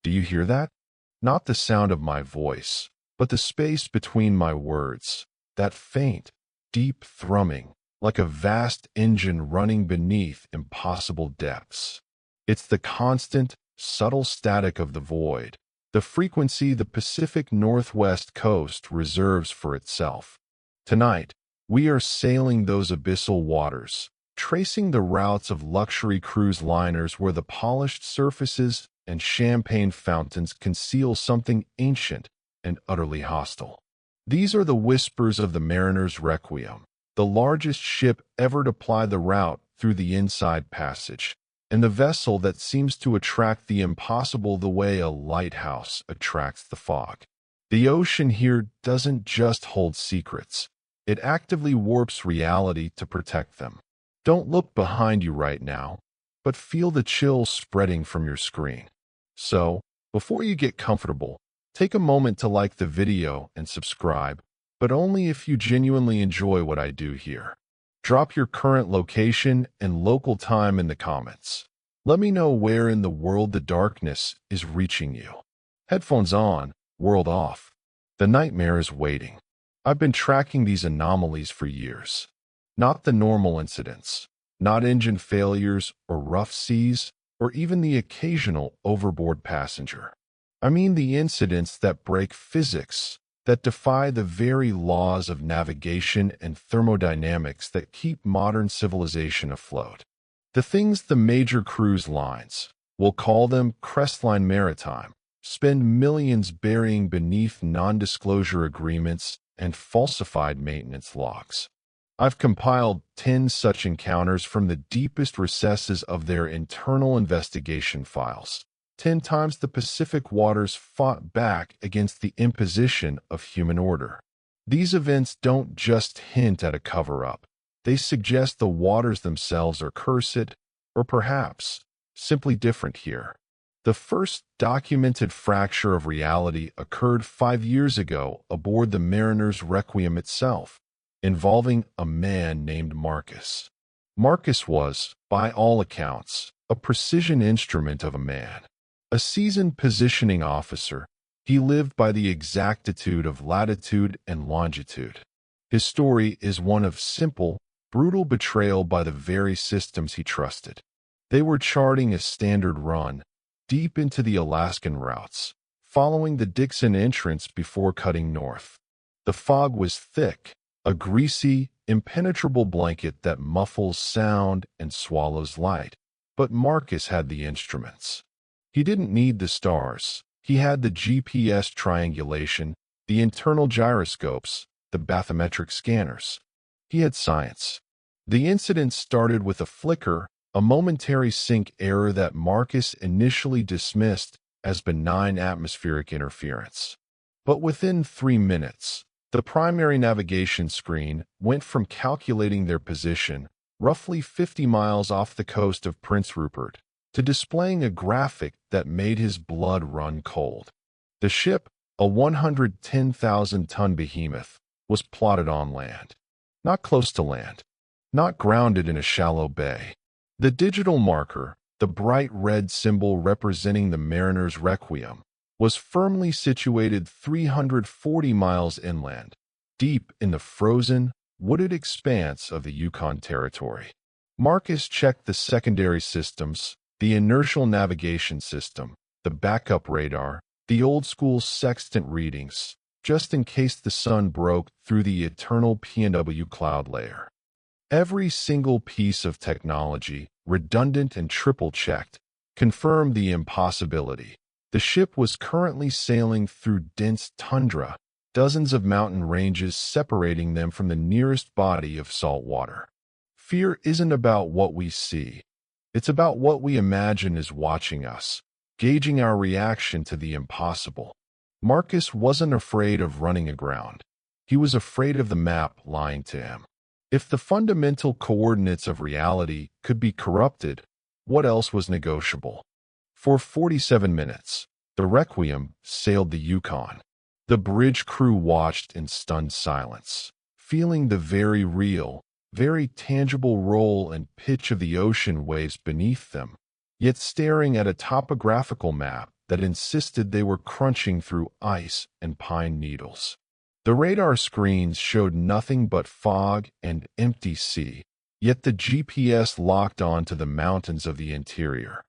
Do you hear that? Not the sound of my voice, but the space between my words, that faint, deep thrumming, like a vast engine running beneath impossible depths. It's the constant, subtle static of the void, the frequency the Pacific Northwest coast reserves for itself. Tonight, we are sailing those abyssal waters, tracing the routes of luxury cruise liners where the polished surfaces and champagne fountains conceal something ancient and utterly hostile. These are the whispers of the mariner's Requiem, the largest ship ever to ply the route through the inside passage, and the vessel that seems to attract the impossible the way a lighthouse attracts the fog. The ocean here doesn't just hold secrets. It actively warps reality to protect them. Don't look behind you right now, but feel the chill spreading from your screen. So, before you get comfortable, take a moment to like the video and subscribe, but only if you genuinely enjoy what I do here. Drop your current location and local time in the comments. Let me know where in the world the darkness is reaching you. Headphones on, world off. The nightmare is waiting. I've been tracking these anomalies for years. Not the normal incidents, not engine failures or rough seas, or even the occasional overboard passenger. I mean the incidents that break physics, that defy the very laws of navigation and thermodynamics that keep modern civilization afloat. The things the major cruise lines, we'll call them Crestline Maritime, spend millions burying beneath non-disclosure agreements and falsified maintenance logs. I've compiled 10 such encounters from the deepest recesses of their internal investigation files. 10 times the Pacific waters fought back against the imposition of human order. These events don't just hint at a cover-up. They suggest the waters themselves are cursed, or perhaps simply different here. The first documented fracture of reality occurred 5 years ago aboard the mariner's Requiem itself, involving a man named Marcus. Marcus was, by all accounts, a precision instrument of a man. A seasoned positioning officer, he lived by the exactitude of latitude and longitude. His story is one of simple, brutal betrayal by the very systems he trusted. They were charting a standard run, deep into the Alaskan routes, following the Dixon entrance before cutting north. The fog was thick, a greasy, impenetrable blanket that muffles sound and swallows light. But Marcus had the instruments. He didn't need the stars. He had the GPS triangulation, the internal gyroscopes, the bathymetric scanners. He had science. The incident started with a flicker, a momentary sync error that Marcus initially dismissed as benign atmospheric interference. But within 3 minutes, the primary navigation screen went from calculating their position, roughly 50 miles off the coast of Prince Rupert, to displaying a graphic that made his blood run cold. The ship, a 110,000-ton behemoth, was plotted on land. Not close to land. Not grounded in a shallow bay. The digital marker, the bright red symbol representing the mariner's Requiem, was firmly situated 340 miles inland, deep in the frozen, wooded expanse of the Yukon Territory. Marcus checked the secondary systems, the inertial navigation system, the backup radar, the old-school sextant readings, just in case the sun broke through the eternal PNW cloud layer. Every single piece of technology, redundant and triple-checked, confirmed the impossibility. The ship was currently sailing through dense tundra, dozens of mountain ranges separating them from the nearest body of salt water. Fear isn't about what we see. It's about what we imagine is watching us, gauging our reaction to the impossible. Marcus wasn't afraid of running aground. He was afraid of the map lying to him. If the fundamental coordinates of reality could be corrupted, what else was negotiable? For 47 minutes, the Requiem sailed the Yukon. The bridge crew watched in stunned silence, feeling the very real, very tangible roll and pitch of the ocean waves beneath them, yet staring at a topographical map that insisted they were crunching through ice and pine needles. The radar screens showed nothing but fog and empty sea, yet the GPS locked onto the mountains of the interior.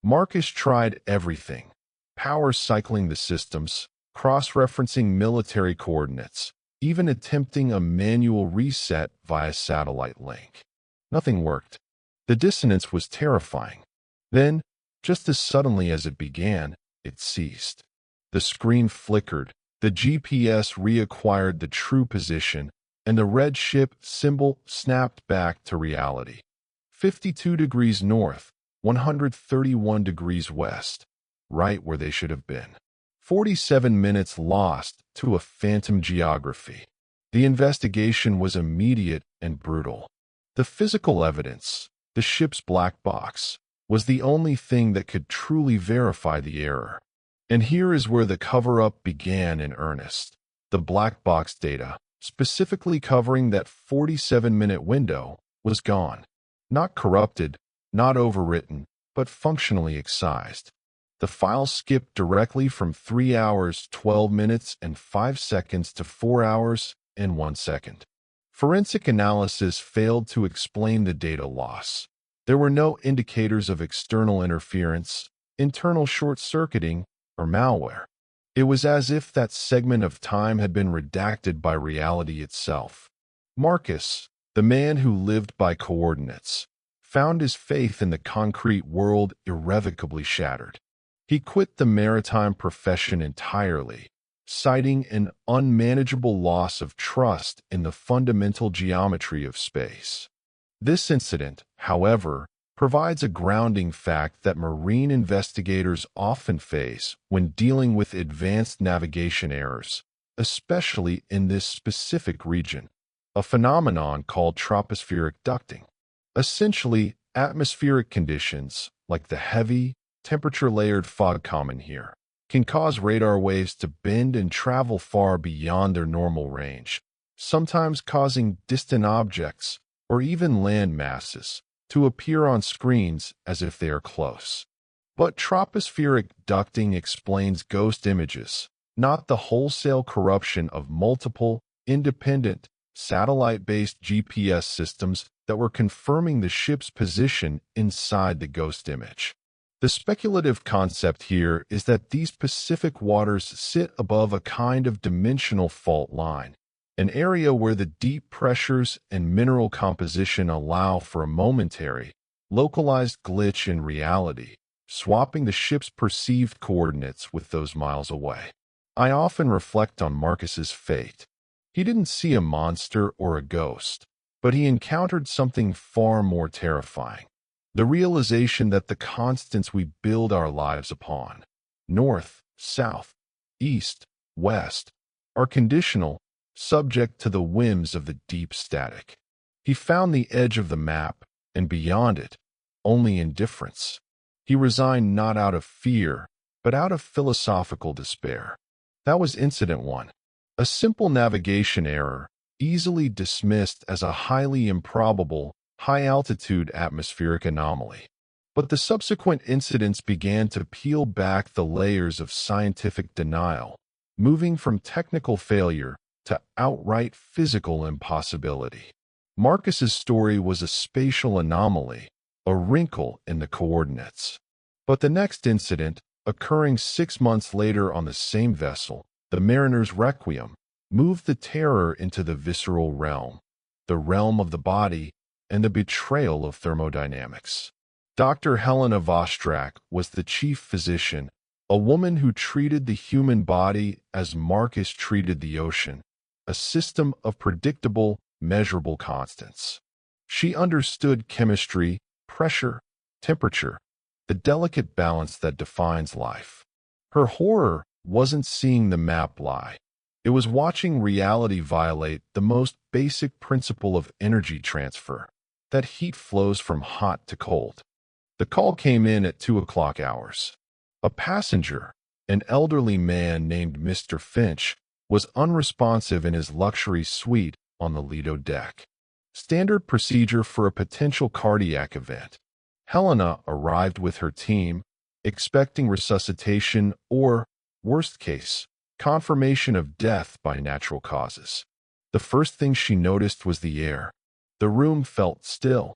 Marcus tried everything: power cycling the systems, cross-referencing military coordinates, even attempting a manual reset via satellite link. Nothing worked. The dissonance was terrifying. Then, just as suddenly as it began, it ceased. The screen flickered, the GPS reacquired the true position, and the red ship symbol snapped back to reality. 52 degrees north, 131 degrees west, right where they should have been. 47 minutes lost to a phantom geography. The investigation was immediate and brutal. The physical evidence, the ship's black box, was the only thing that could truly verify the error. And here is where the cover-up began in earnest. The black box data, specifically covering that 47-minute window, was gone. Not corrupted, not overwritten, but functionally excised. The file skipped directly from 3 hours, 12 minutes, and 5 seconds to 4 hours and 1 second. Forensic analysis failed to explain the data loss. There were no indicators of external interference, internal short-circuiting, or malware. It was as if that segment of time had been redacted by reality itself. Marcus, the man who lived by coordinates, found his faith in the concrete world irrevocably shattered. He quit the maritime profession entirely, citing an unmanageable loss of trust in the fundamental geometry of space. This incident, however, provides a grounding fact that marine investigators often face when dealing with advanced navigation errors, especially in this specific region, a phenomenon called tropospheric ducting. Essentially, atmospheric conditions, like the heavy, temperature-layered fog common here, can cause radar waves to bend and travel far beyond their normal range, sometimes causing distant objects or even land masses to appear on screens as if they are close. But tropospheric ducting explains ghost images, not the wholesale corruption of multiple, independent, satellite-based GPS systems that were confirming the ship's position inside the ghost image. The speculative concept here is that these Pacific waters sit above a kind of dimensional fault line, an area where the deep pressures and mineral composition allow for a momentary, localized glitch in reality, swapping the ship's perceived coordinates with those miles away. I often reflect on Marcus's fate. He didn't see a monster or a ghost, but he encountered something far more terrifying. The realization that the constants we build our lives upon, north, south, east, west, are conditional, subject to the whims of the deep static. He found the edge of the map, and beyond it, only indifference. He resigned not out of fear, but out of philosophical despair. That was Incident 1. A simple navigation error, easily dismissed as a highly improbable, high-altitude atmospheric anomaly. But the subsequent incidents began to peel back the layers of scientific denial, moving from technical failure to outright physical impossibility. Marcus's story was a spatial anomaly, a wrinkle in the coordinates. But the next incident, occurring 6 months later on the same vessel, the mariner's Requiem, moved the terror into the visceral realm, the realm of the body, and the betrayal of thermodynamics. Dr. Helena Vostrak was the chief physician, a woman who treated the human body as Marcus treated the ocean, a system of predictable, measurable constants. She understood chemistry, pressure, temperature, the delicate balance that defines life. Her horror wasn't seeing the map lie. It was watching reality violate the most basic principle of energy transfer, that heat flows from hot to cold. The call came in at 2 o'clock hours. A passenger, an elderly man named Mr. Finch, was unresponsive in his luxury suite on the Lido deck. Standard procedure for a potential cardiac event. Helena arrived with her team, expecting resuscitation or, worst case, confirmation of death by natural causes. The first thing she noticed was the air. The room felt still,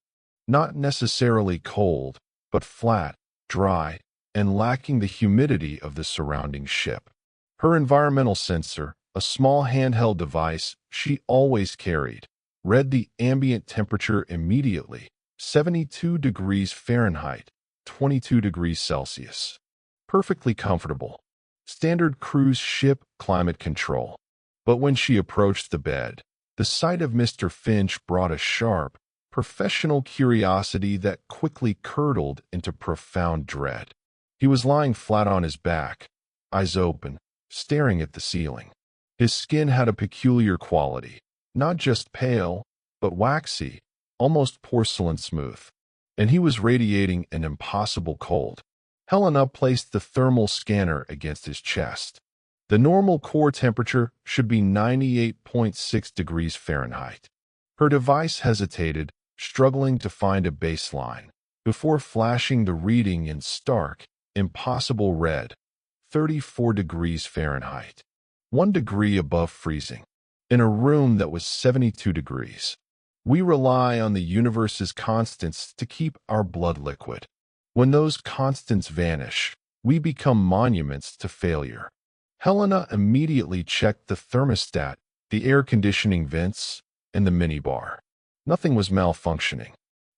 not necessarily cold, but flat, dry, and lacking the humidity of the surrounding ship. Her environmental sensor, a small handheld device she always carried, read the ambient temperature immediately, 72 degrees Fahrenheit, 22 degrees Celsius. Perfectly comfortable. Standard cruise ship climate control. But when she approached the bed, the sight of Mr. Finch brought a sharp, professional curiosity that quickly curdled into profound dread. He was lying flat on his back, eyes open, staring at the ceiling. His skin had a peculiar quality, not just pale, but waxy, almost porcelain smooth. And he was radiating an impossible cold. Helena placed the thermal scanner against his chest. The normal core temperature should be 98.6 degrees Fahrenheit. Her device hesitated, struggling to find a baseline, before flashing the reading in stark, impossible red, 34 degrees Fahrenheit. 1 degree above freezing. In a room that was 72 degrees. We rely on the universe's constants to keep our blood liquid. When those constants vanish, we become monuments to failure. Helena immediately checked the thermostat, the air conditioning vents, and the minibar. Nothing was malfunctioning.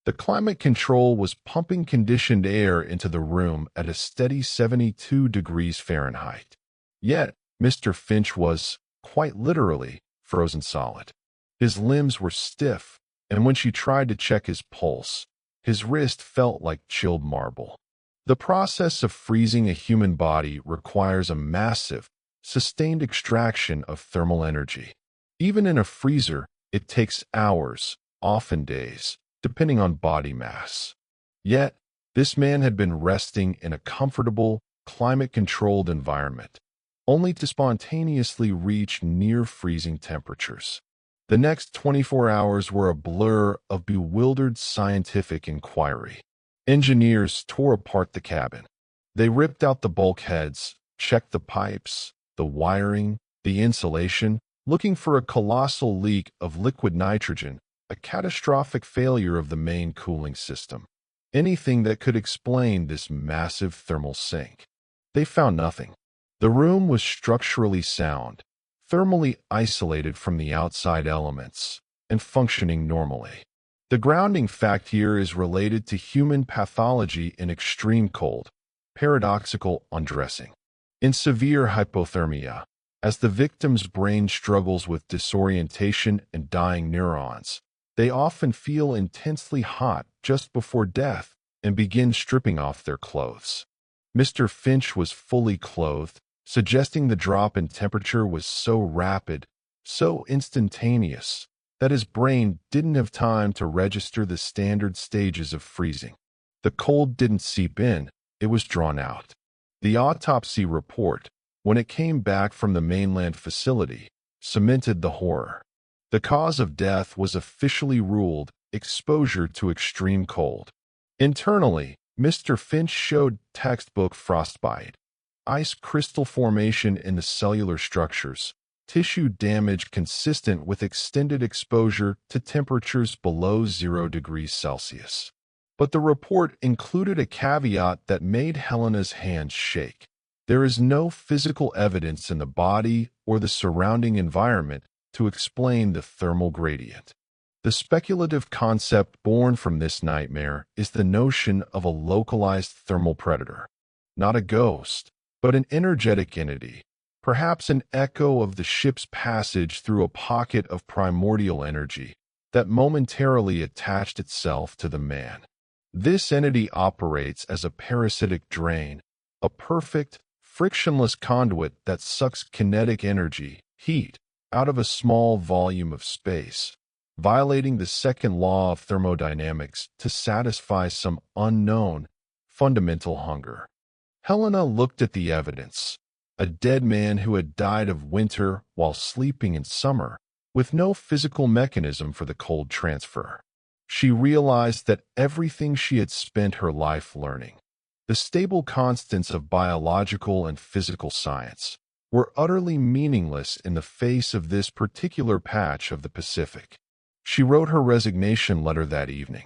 The climate control was pumping conditioned air into the room at a steady 72 degrees Fahrenheit. Yet, Mr. Finch was, quite literally, frozen solid. His limbs were stiff, and when she tried to check his pulse, his wrist felt like chilled marble. The process of freezing a human body requires a massive, sustained extraction of thermal energy. Even in a freezer, it takes hours, often days, depending on body mass. Yet, this man had been resting in a comfortable, climate-controlled environment, only to spontaneously reach near-freezing temperatures. The next 24 hours were a blur of bewildered scientific inquiry. Engineers tore apart the cabin. They ripped out the bulkheads, checked the pipes, the wiring, the insulation, looking for a colossal leak of liquid nitrogen, a catastrophic failure of the main cooling system. Anything that could explain this massive thermal sink. They found nothing. The room was structurally sound, thermally isolated from the outside elements, and functioning normally. The grounding fact here is related to human pathology in extreme cold, paradoxical undressing. In severe hypothermia, as the victim's brain struggles with disorientation and dying neurons, they often feel intensely hot just before death and begin stripping off their clothes. Mr. Finch was fully clothed, suggesting the drop in temperature was so rapid, so instantaneous, that his brain didn't have time to register the standard stages of freezing. The cold didn't seep in, it was drawn out. The autopsy report, when it came back from the mainland facility, cemented the horror. The cause of death was officially ruled exposure to extreme cold. Internally, Mr. Finch showed textbook frostbite, ice crystal formation in the cellular structures, tissue damage consistent with extended exposure to temperatures below 0 degrees Celsius. But the report included a caveat that made Helena's hands shake. There is no physical evidence in the body or the surrounding environment to explain the thermal gradient. The speculative concept born from this nightmare is the notion of a localized thermal predator. Not a ghost, but an energetic entity, perhaps an echo of the ship's passage through a pocket of primordial energy that momentarily attached itself to the man. This entity operates as a parasitic drain, a perfect, frictionless conduit that sucks kinetic energy, heat, out of a small volume of space, violating the second law of thermodynamics to satisfy some unknown, fundamental hunger. Helena looked at the evidence, a dead man who had died of winter while sleeping in summer, with no physical mechanism for the cold transfer. She realized that everything she had spent her life learning, The stable constants of biological and physical science were utterly meaningless in the face of this particular patch of the Pacific. She wrote her resignation letter that evening,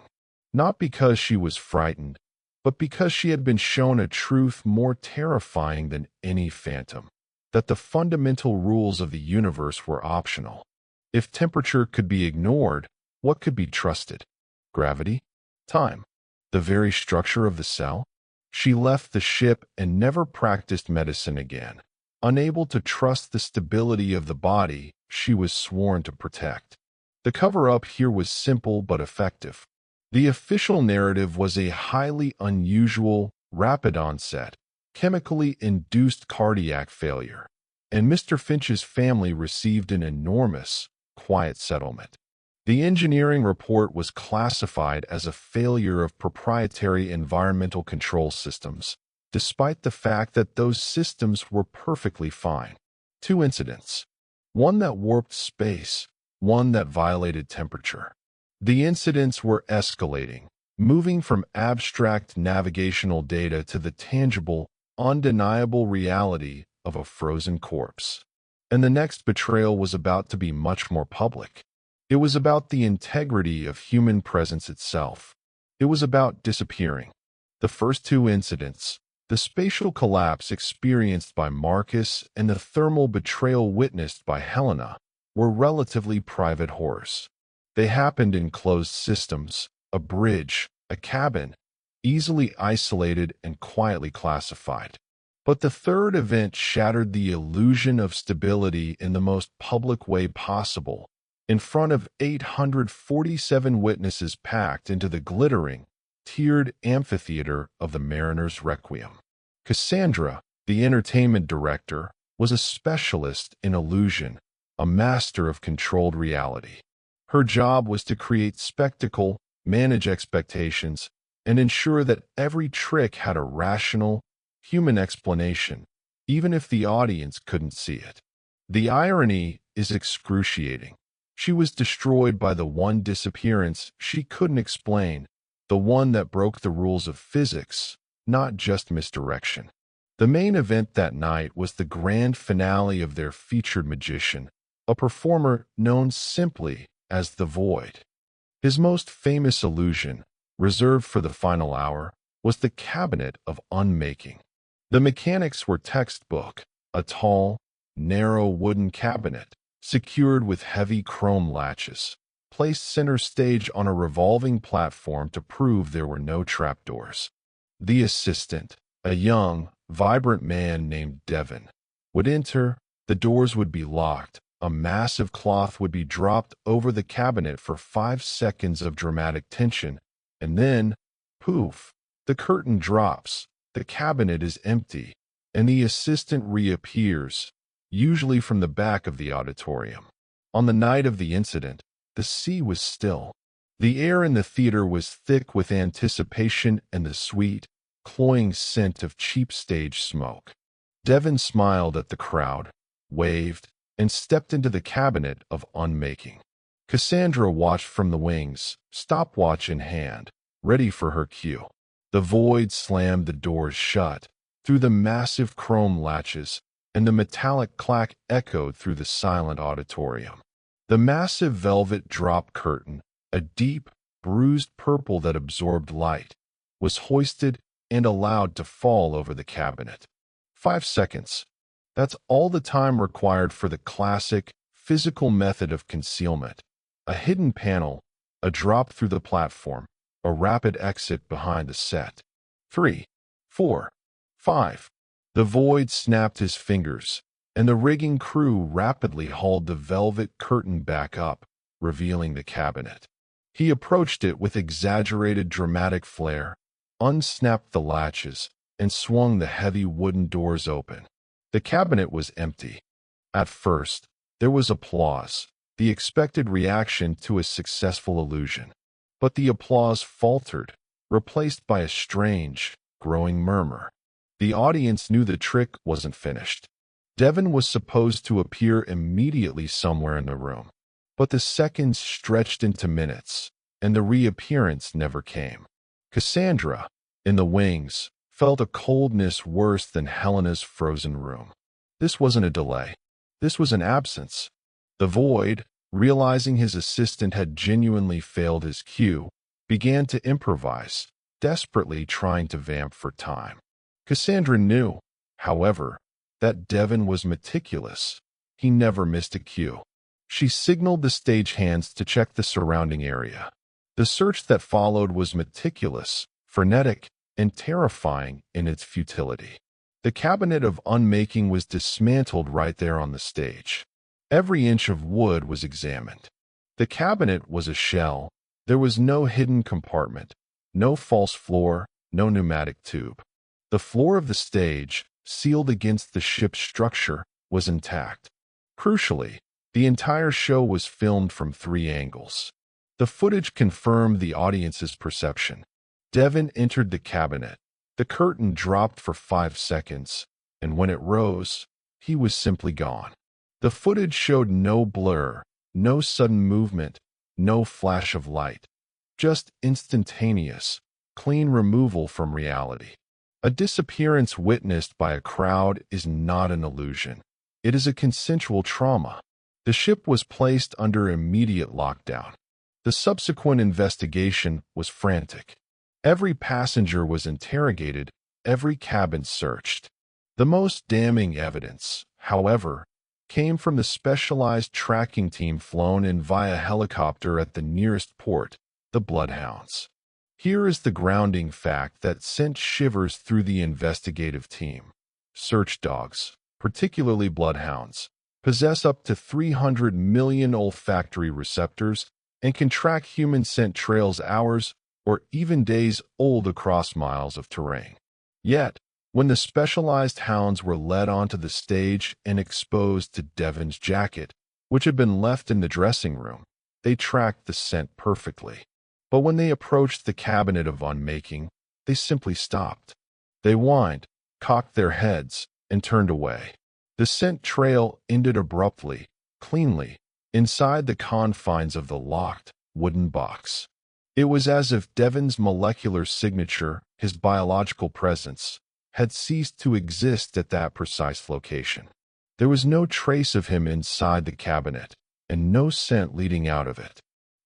not because she was frightened, but because she had been shown a truth more terrifying than any phantom, that the fundamental rules of the universe were optional. If temperature could be ignored, what could be trusted? Gravity? Time? The very structure of the cell? She left the ship and never practiced medicine again, unable to trust the stability of the body she was sworn to protect. The cover-up here was simple but effective. The official narrative was a highly unusual, rapid onset, chemically induced cardiac failure, and Mr. Finch's family received an enormous, quiet settlement. The engineering report was classified as a failure of proprietary environmental control systems, despite the fact that those systems were perfectly fine. 2 incidents. One that warped space, one that violated temperature. The incidents were escalating, moving from abstract navigational data to the tangible, undeniable reality of a frozen corpse. And the next betrayal was about to be much more public. It was about the integrity of human presence itself. It was about disappearing. The first 2 incidents, the spatial collapse experienced by Marcus and the thermal betrayal witnessed by Helena, were relatively private horrors. They happened in closed systems, a bridge, a cabin, easily isolated and quietly classified. But the third event shattered the illusion of stability in the most public way possible, in front of 847 witnesses packed into the glittering, tiered amphitheater of the Mariner's Requiem. Cassandra, the entertainment director, was a specialist in illusion, a master of controlled reality. Her job was to create spectacle, manage expectations, and ensure that every trick had a rational, human explanation, even if the audience couldn't see it. The irony is excruciating. She was destroyed by the one disappearance she couldn't explain, the one that broke the rules of physics, not just misdirection. The main event that night was the grand finale of their featured magician, a performer known simply as the Void. His most famous illusion, reserved for the final hour, was the Cabinet of Unmaking. The mechanics were textbook, a tall, narrow wooden cabinet, secured with heavy chrome latches, placed center stage on a revolving platform to prove there were no trapdoors. The assistant, a young, vibrant man named Devon, would enter, the doors would be locked, a massive cloth would be dropped over the cabinet for 5 seconds of dramatic tension, and then, poof, the curtain drops, the cabinet is empty, and the assistant reappears, usually from the back of the auditorium. On the night of the incident, the sea was still. The air in the theater was thick with anticipation and the sweet, cloying scent of cheap stage smoke. Devon smiled at the crowd, waved, and stepped into the Cabinet of Unmaking. Cassandra watched from the wings, stopwatch in hand, ready for her cue. The Void slammed the doors shut, through the massive chrome latches, and the metallic clack echoed through the silent auditorium. The massive velvet drop curtain, a deep, bruised purple that absorbed light, was hoisted and allowed to fall over the cabinet. 5 seconds. That's all the time required for the classic, physical method of concealment. A hidden panel, a drop through the platform, a rapid exit behind the set. 3, 4, 5. The Void snapped his fingers, and the rigging crew rapidly hauled the velvet curtain back up, revealing the cabinet. He approached it with exaggerated dramatic flair, unsnapped the latches, and swung the heavy wooden doors open. The cabinet was empty. At first, there was applause, the expected reaction to a successful illusion. But the applause faltered, replaced by a strange, growing murmur. The audience knew the trick wasn't finished. Devon was supposed to appear immediately somewhere in the room. But the seconds stretched into minutes, and the reappearance never came. Cassandra, in the wings, felt a coldness worse than Helena's frozen room. This wasn't a delay. This was an absence. The void, realizing his assistant had genuinely failed his cue, began to improvise, desperately trying to vamp for time. Cassandra knew, however, that Devon was meticulous. He never missed a cue. She signaled the stagehands to check the surrounding area. The search that followed was meticulous, frenetic, and terrifying in its futility. The cabinet of unmaking was dismantled right there on the stage. Every inch of wood was examined. The cabinet was a shell. There was no hidden compartment, no false floor, no pneumatic tube. The floor of the stage, sealed against the ship's structure, was intact. Crucially, the entire show was filmed from 3 angles. The footage confirmed the audience's perception. Devon entered the cabinet. The curtain dropped for 5 seconds, and when it rose, he was simply gone. The footage showed no blur, no sudden movement, no flash of light. Just instantaneous, clean removal from reality. A disappearance witnessed by a crowd is not an illusion. It is a consensual trauma. The ship was placed under immediate lockdown. The subsequent investigation was frantic. Every passenger was interrogated, every cabin searched. The most damning evidence, however, came from the specialized tracking team flown in via helicopter at the nearest port, the Bloodhounds. Here is the grounding fact that sent shivers through the investigative team. Search dogs, particularly bloodhounds, possess up to 300 million olfactory receptors and can track human scent trails hours or even days old across miles of terrain. Yet, when the specialized hounds were led onto the stage and exposed to Devon's jacket, which had been left in the dressing room, they tracked the scent perfectly. But when they approached the cabinet of unmaking, they simply stopped. They whined, cocked their heads, and turned away. The scent trail ended abruptly, cleanly, inside the confines of the locked, wooden box. It was as if Devon's molecular signature, his biological presence, had ceased to exist at that precise location. There was no trace of him inside the cabinet, and no scent leading out of it.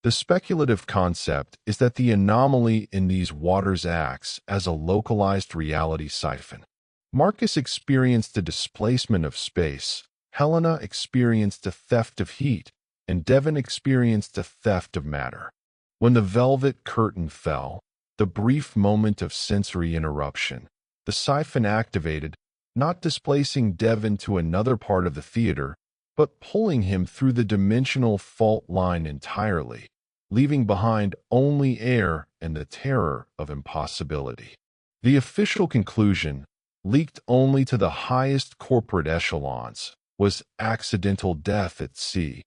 The speculative concept is that the anomaly in these waters acts as a localized reality siphon. Marcus experienced a displacement of space, Helena experienced a theft of heat, and Devon experienced a theft of matter. When the velvet curtain fell, the brief moment of sensory interruption, the siphon activated, not displacing Devon to another part of the theater, but pulling him through the dimensional fault line entirely, leaving behind only air and the terror of impossibility. The official conclusion, leaked only to the highest corporate echelons, was accidental death at sea,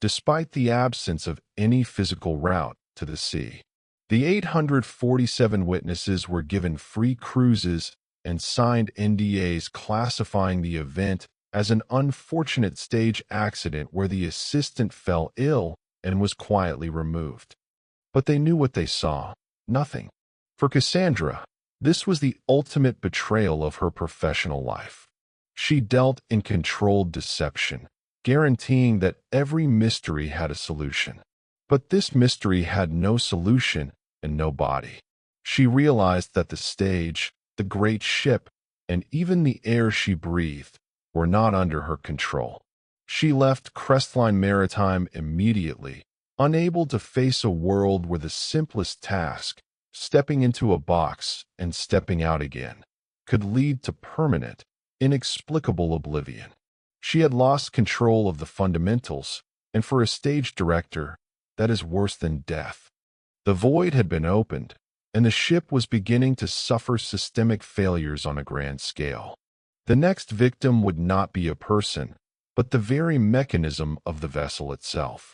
despite the absence of any physical route to the sea. The 847 witnesses were given free cruises and signed NDAs classifying the event as an unfortunate stage accident where the assistant fell ill and was quietly removed. But they knew what they saw: nothing. For Cassandra, this was the ultimate betrayal of her professional life. She dealt in controlled deception, guaranteeing that every mystery had a solution. But this mystery had no solution and no body. She realized that the stage, the great ship, and even the air she breathed were not under her control. She left Crestline Maritime immediately, unable to face a world where the simplest task, stepping into a box and stepping out again, could lead to permanent, inexplicable oblivion. She had lost control of the fundamentals, and for a stage director, that is worse than death. The void had been opened, and the ship was beginning to suffer systemic failures on a grand scale. The next victim would not be a person, but the very mechanism of the vessel itself.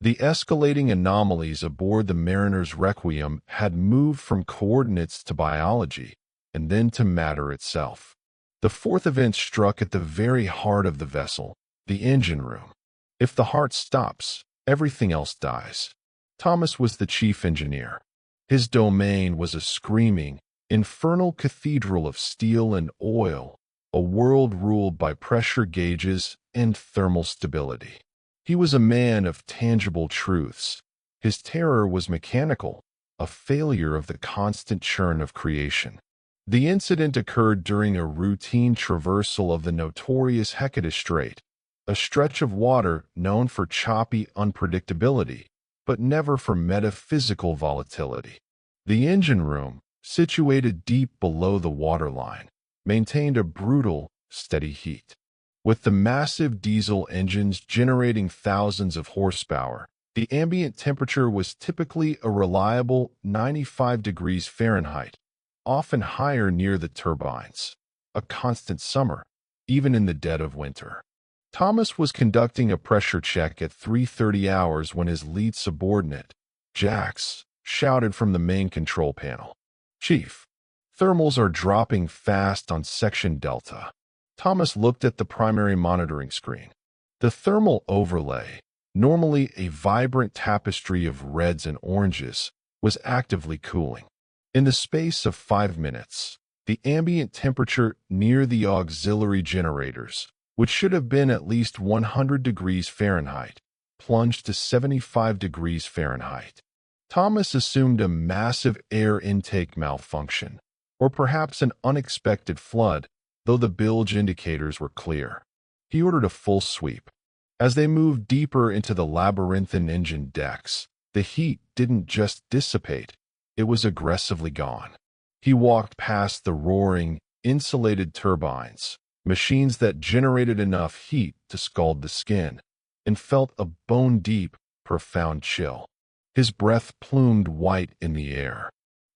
The escalating anomalies aboard the mariner's Requiem had moved from coordinates to biology, and then to matter itself. The fourth event struck at the very heart of the vessel, the engine room. If the heart stops, everything else dies. Thomas was the chief engineer. His domain was a screaming, infernal cathedral of steel and oil, a world ruled by pressure gauges and thermal stability. He was a man of tangible truths. His terror was mechanical, a failure of the constant churn of creation. The incident occurred during a routine traversal of the notorious Hecate Strait, a stretch of water known for choppy unpredictability, but never for metaphysical volatility. The engine room, situated deep below the waterline, maintained a brutal, steady heat. With the massive diesel engines generating thousands of horsepower, the ambient temperature was typically a reliable 95 degrees Fahrenheit, often higher near the turbines. A constant summer, even in the dead of winter. Thomas was conducting a pressure check at 3:30 hours when his lead subordinate, Jax, shouted from the main control panel. "Chief, thermals are dropping fast on Section Delta." Thomas looked at the primary monitoring screen. The thermal overlay, normally a vibrant tapestry of reds and oranges, was actively cooling. In the space of 5 minutes, the ambient temperature near the auxiliary generators, which should have been at least 100 degrees Fahrenheit, plunged to 75 degrees Fahrenheit. Thomas assumed a massive air intake malfunction, or perhaps an unexpected flood, though the bilge indicators were clear. He ordered a full sweep. As they moved deeper into the labyrinthine engine decks, the heat didn't just dissipate, it was aggressively gone. He walked past the roaring, insulated turbines, machines that generated enough heat to scald the skin, and felt a bone-deep, profound chill. His breath plumed white in the air.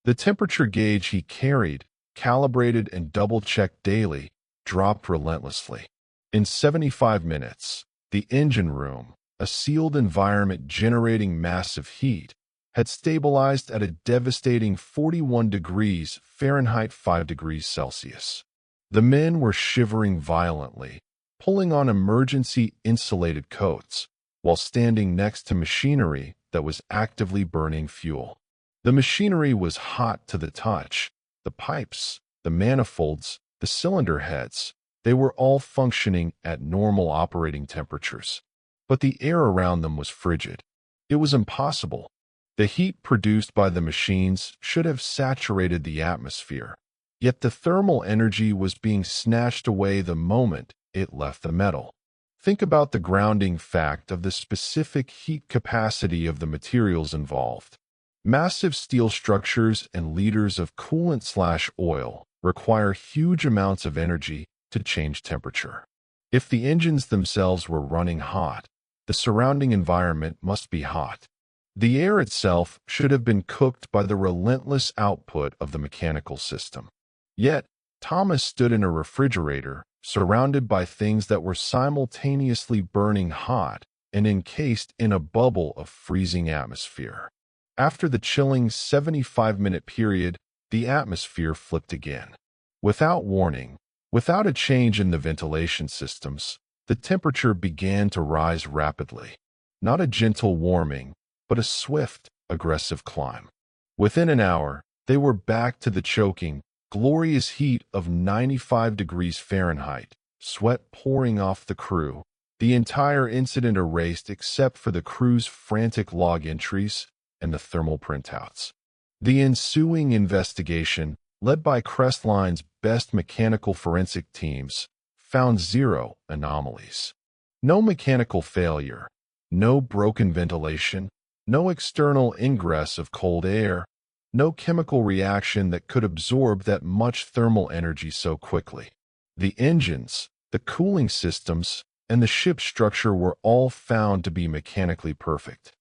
The temperature gauge he carried, calibrated and double-checked daily, dropped relentlessly. In 75 minutes, the engine room, a sealed environment generating massive heat, had stabilized at a devastating 41 degrees Fahrenheit 5 degrees Celsius. The men were shivering violently, pulling on emergency insulated coats, while standing next to machinery that was actively burning fuel. The machinery was hot to the touch. The pipes, the manifolds, the cylinder heads, they were all functioning at normal operating temperatures. But the air around them was frigid. It was impossible. The heat produced by the machines should have saturated the atmosphere, yet the thermal energy was being snatched away the moment it left the metal. Think about the grounding fact of the specific heat capacity of the materials involved. Massive steel structures and liters of coolant/oil require huge amounts of energy to change temperature. If the engines themselves were running hot, the surrounding environment must be hot. The air itself should have been cooked by the relentless output of the mechanical system. Yet, Thomas stood in a refrigerator, surrounded by things that were simultaneously burning hot and encased in a bubble of freezing atmosphere. After the chilling 75-minute period, the atmosphere flipped again. Without warning, without a change in the ventilation systems, the temperature began to rise rapidly. Not a gentle warming, but a swift, aggressive climb. Within an hour, they were back to the choking, glorious heat of 95 degrees Fahrenheit, sweat pouring off the crew, the entire incident erased except for the crew's frantic log entries and the thermal printouts. The ensuing investigation, led by Crestline's best mechanical forensic teams, found 0 anomalies. No mechanical failure, no broken ventilation, no external ingress of cold air, no chemical reaction that could absorb that much thermal energy so quickly. The engines, the cooling systems, and the ship's structure were all found to be mechanically perfect.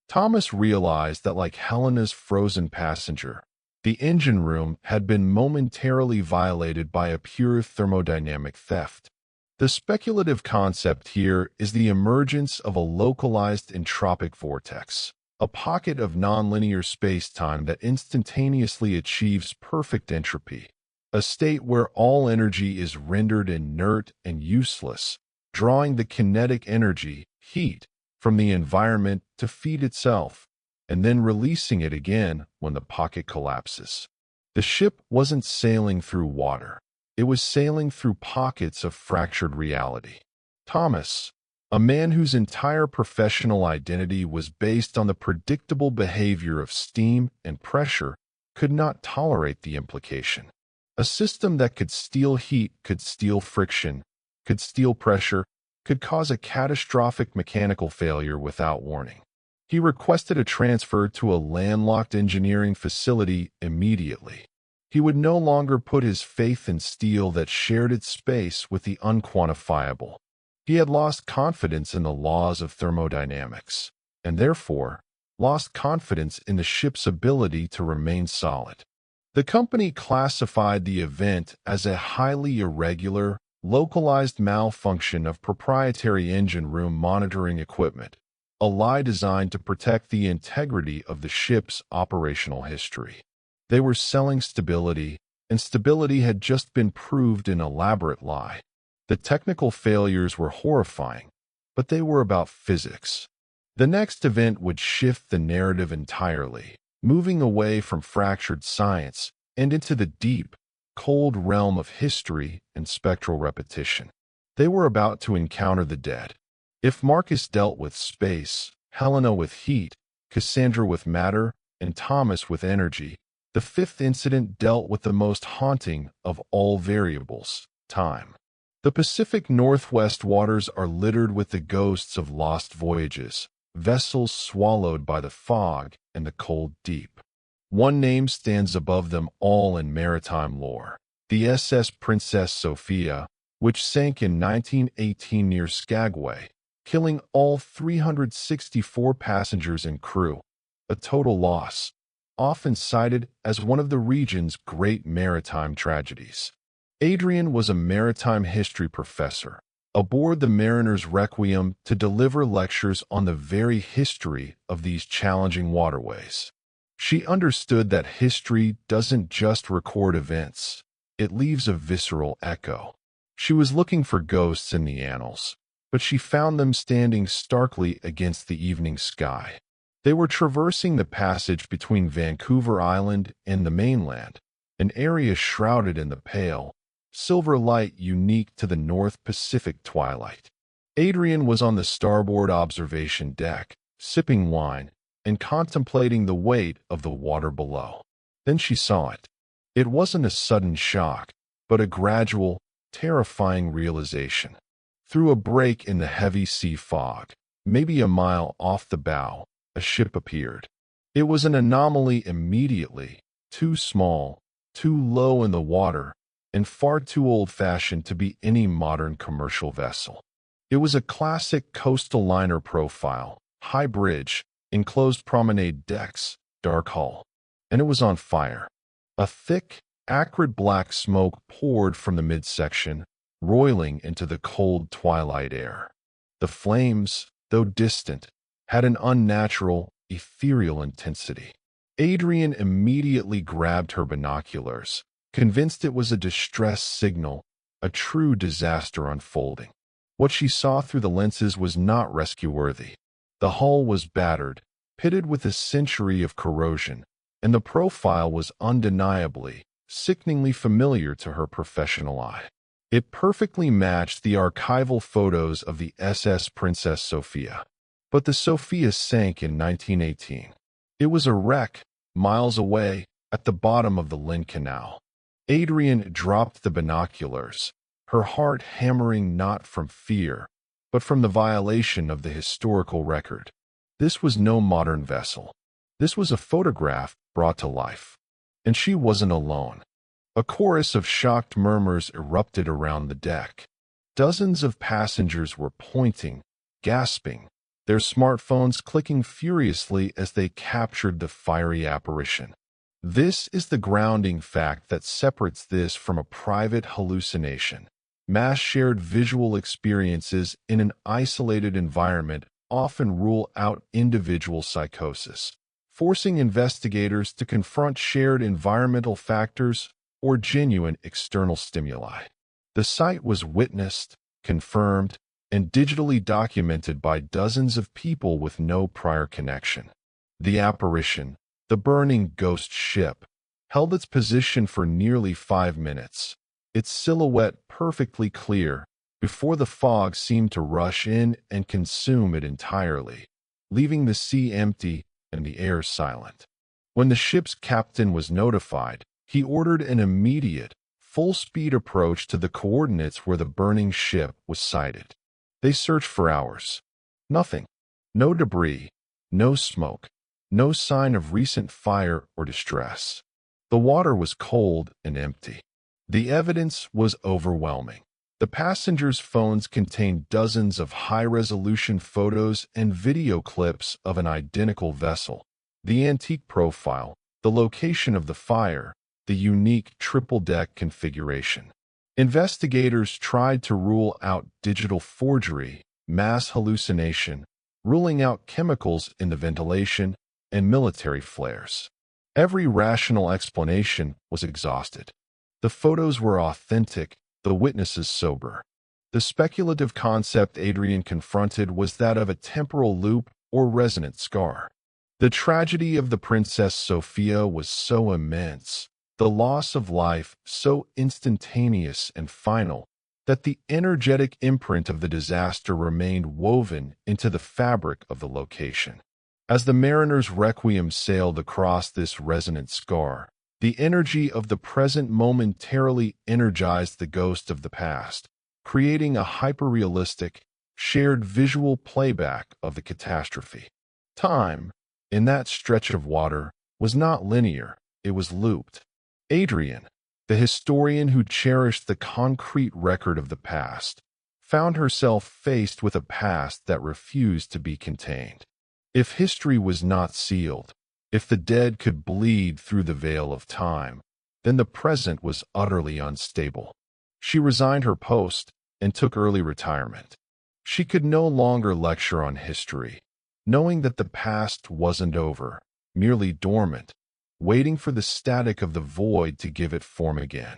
Thomas realized that, like Helena's frozen passenger, the engine room had been momentarily violated by a pure thermodynamic theft. The speculative concept here is the emergence of a localized entropic vortex, a pocket of nonlinear space-time that instantaneously achieves perfect entropy, a state where all energy is rendered inert and useless, drawing the kinetic energy, heat, from the environment to feed itself, and then releasing it again when the pocket collapses. The ship wasn't sailing through water. It was sailing through pockets of fractured reality. Thomas, a man whose entire professional identity was based on the predictable behavior of steam and pressure, could not tolerate the implication. A system that could steal heat, could steal friction, could steal pressure, could cause a catastrophic mechanical failure without warning. He requested a transfer to a landlocked engineering facility immediately. He would no longer put his faith in steel that shared its space with the unquantifiable. He had lost confidence in the laws of thermodynamics, and therefore lost confidence in the ship's ability to remain solid. The company classified the event as a highly irregular, localized malfunction of proprietary engine room monitoring equipment, a lie designed to protect the integrity of the ship's operational history. They were selling stability, and stability had just been proved an elaborate lie. The technical failures were horrifying, but they were about physics. The next event would shift the narrative entirely, moving away from fractured science and into the deep, cold realm of history and spectral repetition. They were about to encounter the dead. If Marcus dealt with space, Helena with heat, Cassandra with matter, and Thomas with energy, the fifth incident dealt with the most haunting of all variables, time. The Pacific Northwest waters are littered with the ghosts of lost voyages, vessels swallowed by the fog and the cold deep. One name stands above them all in maritime lore: the SS Princess Sophia, which sank in 1918 near Skagway, killing all 364 passengers and crew, a total loss, often cited as one of the region's great maritime tragedies. Adrian was a maritime history professor, aboard the mariner's Requiem to deliver lectures on the very history of these challenging waterways. She understood that history doesn't just record events, it leaves a visceral echo. She was looking for ghosts in the annals, but she found them standing starkly against the evening sky. They were traversing the passage between Vancouver Island and the mainland, an area shrouded in the pale, silver light unique to the North Pacific twilight. Adrian was on the starboard observation deck, sipping wine and contemplating the weight of the water below. Then she saw it. It wasn't a sudden shock, but a gradual, terrifying realization. Through a break in the heavy sea fog, maybe a mile off the bow, a ship appeared. It was an anomaly immediately, too small, too low in the water, and far too old-fashioned to be any modern commercial vessel. It was a classic coastal liner profile, high bridge, enclosed promenade decks, dark hull. And it was on fire. A thick, acrid black smoke poured from the midsection, roiling into the cold twilight air. The flames, though distant, had an unnatural, ethereal intensity. Adrian immediately grabbed her binoculars, convinced it was a distress signal, a true disaster unfolding. What she saw through the lenses was not rescue-worthy. The hull was battered, pitted with a century of corrosion, and the profile was undeniably, sickeningly familiar to her professional eye. It perfectly matched the archival photos of the SS Princess Sophia. But the Sophia sank in 1918. It was a wreck, miles away, at the bottom of the Lynn Canal. Adrian dropped the binoculars, her heart hammering not from fear, but from the violation of the historical record. This was no modern vessel. This was a photograph brought to life. And she wasn't alone. A chorus of shocked murmurs erupted around the deck. Dozens of passengers were pointing, gasping, their smartphones clicking furiously as they captured the fiery apparition. This is the grounding fact that separates this from a private hallucination. Mass shared visual experiences in an isolated environment often rule out individual psychosis, forcing investigators to confront shared environmental factors or genuine external stimuli. The site was witnessed, confirmed, and digitally documented by dozens of people with no prior connection. The apparition, the burning ghost ship, held its position for nearly 5 minutes, its silhouette perfectly clear, before the fog seemed to rush in and consume it entirely, leaving the sea empty and the air silent. When the ship's captain was notified, he ordered an immediate, full-speed approach to the coordinates where the burning ship was sighted. They searched for hours. Nothing. No debris, no smoke, no sign of recent fire or distress. The water was cold and empty. The evidence was overwhelming. The passengers' phones contained dozens of high-resolution photos and video clips of an identical vessel. The antique profile, the location of the fire, the unique triple-deck configuration. Investigators tried to rule out digital forgery, mass hallucination, ruling out chemicals in the ventilation, and military flares. Every rational explanation was exhausted. The photos were authentic, the witnesses sober. The speculative concept Adrian confronted was that of a temporal loop or resonant scar. The tragedy of the Princess Sophia was so immense, the loss of life so instantaneous and final, that the energetic imprint of the disaster remained woven into the fabric of the location. As the mariner's Requiem sailed across this resonant scar, the energy of the present momentarily energized the ghost of the past, creating a hyper-realistic, shared visual playback of the catastrophe. Time, in that stretch of water, was not linear, it was looped. Adrian, the historian who cherished the concrete record of the past, found herself faced with a past that refused to be contained. If history was not sealed, if the dead could bleed through the veil of time, then the present was utterly unstable. She resigned her post and took early retirement. She could no longer lecture on history, knowing that the past wasn't over, merely dormant, waiting for the static of the void to give it form again.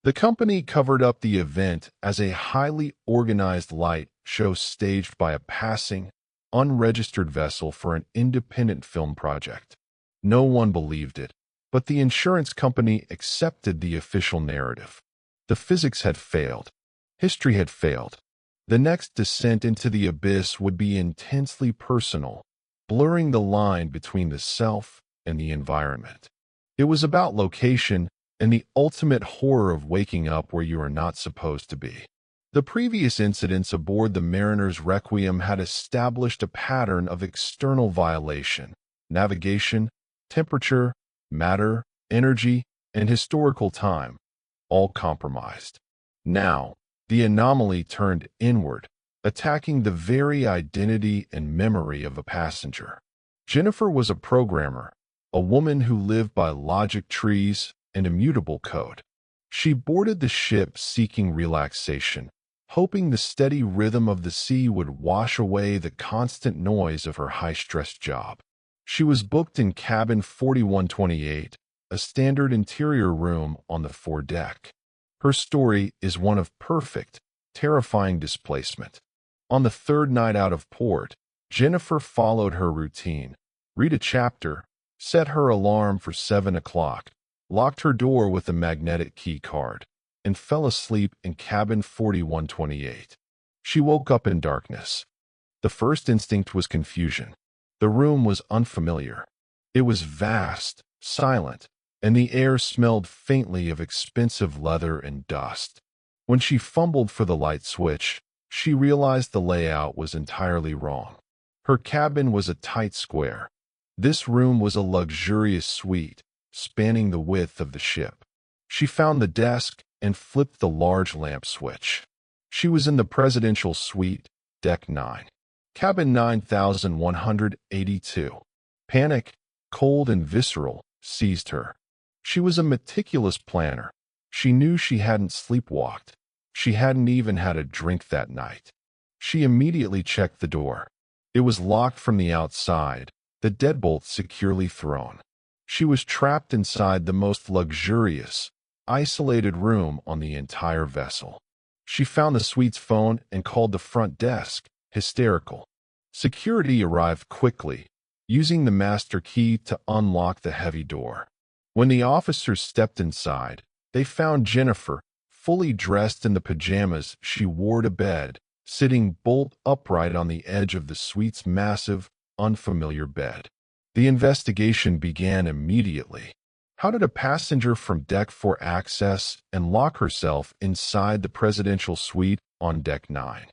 The company covered up the event as a highly organized light show staged by a passing, unregistered vessel for an independent film project. No one believed it, but the insurance company accepted the official narrative. The physics had failed. History had failed. The next descent into the abyss would be intensely personal, blurring the line between the self and the environment. It was about location and the ultimate horror of waking up where you are not supposed to be. The previous incidents aboard the mariner's Requiem had established a pattern of external violation, navigation, temperature, matter, energy, and historical time, all compromised. Now, the anomaly turned inward, attacking the very identity and memory of a passenger. Jennifer was a programmer, a woman who lived by logic trees and immutable code. She boarded the ship seeking relaxation, hoping the steady rhythm of the sea would wash away the constant noise of her high-stress job. She was booked in cabin 4128, a standard interior room on the foredeck. Her story is one of perfect, terrifying displacement. On the third night out of port, Jennifer followed her routine, read a chapter, set her alarm for 7 o'clock, locked her door with a magnetic key card, and fell asleep in cabin 4128. She woke up in darkness. The first instinct was confusion. The room was unfamiliar. It was vast, silent, and the air smelled faintly of expensive leather and dust. When she fumbled for the light switch, she realized the layout was entirely wrong. Her cabin was a tight square. This room was a luxurious suite, spanning the width of the ship. She found the desk and flipped the large lamp switch. She was in the presidential suite, deck 9. Cabin 9182. Panic, cold and visceral, seized her. She was a meticulous planner. She knew she hadn't sleepwalked. She hadn't even had a drink that night. She immediately checked the door. It was locked from the outside, the deadbolt securely thrown. She was trapped inside the most luxurious, isolated room on the entire vessel. She found the suite's phone and called the front desk, hysterical. Security arrived quickly, using the master key to unlock the heavy door. When the officers stepped inside, they found Jennifer, fully dressed in the pajamas she wore to bed, sitting bolt upright on the edge of the suite's massive, unfamiliar bed. The investigation began immediately. How did a passenger from Deck 4 access and lock herself inside the presidential suite on Deck 9?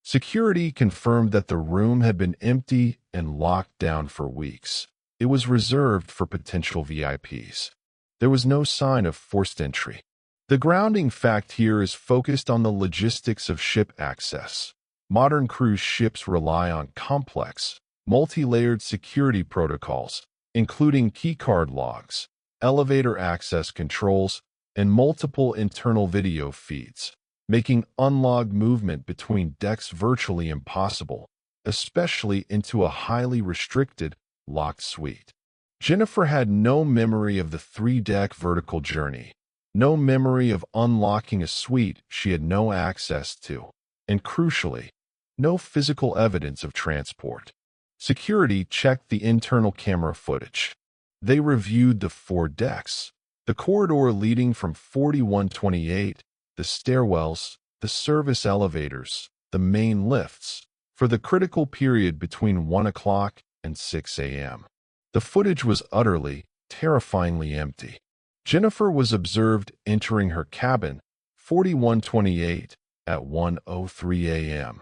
Security confirmed that the room had been empty and locked down for weeks. It was reserved for potential VIPs. There was no sign of forced entry. The grounding fact here is focused on the logistics of ship access. Modern cruise ships rely on complex, multi-layered security protocols, including keycard logs, elevator access controls, and multiple internal video feeds, making unlogged movement between decks virtually impossible, especially into a highly restricted, locked suite. Jennifer had no memory of the three-deck vertical journey, no memory of unlocking a suite she had no access to, and crucially, no physical evidence of transport. Security checked the internal camera footage. They reviewed the 4 decks, the corridor leading from 4128, the stairwells, the service elevators, the main lifts, for the critical period between 1 o'clock and 6 a.m. The footage was utterly, terrifyingly empty. Jennifer was observed entering her cabin, 4128, at 1:03 a.m.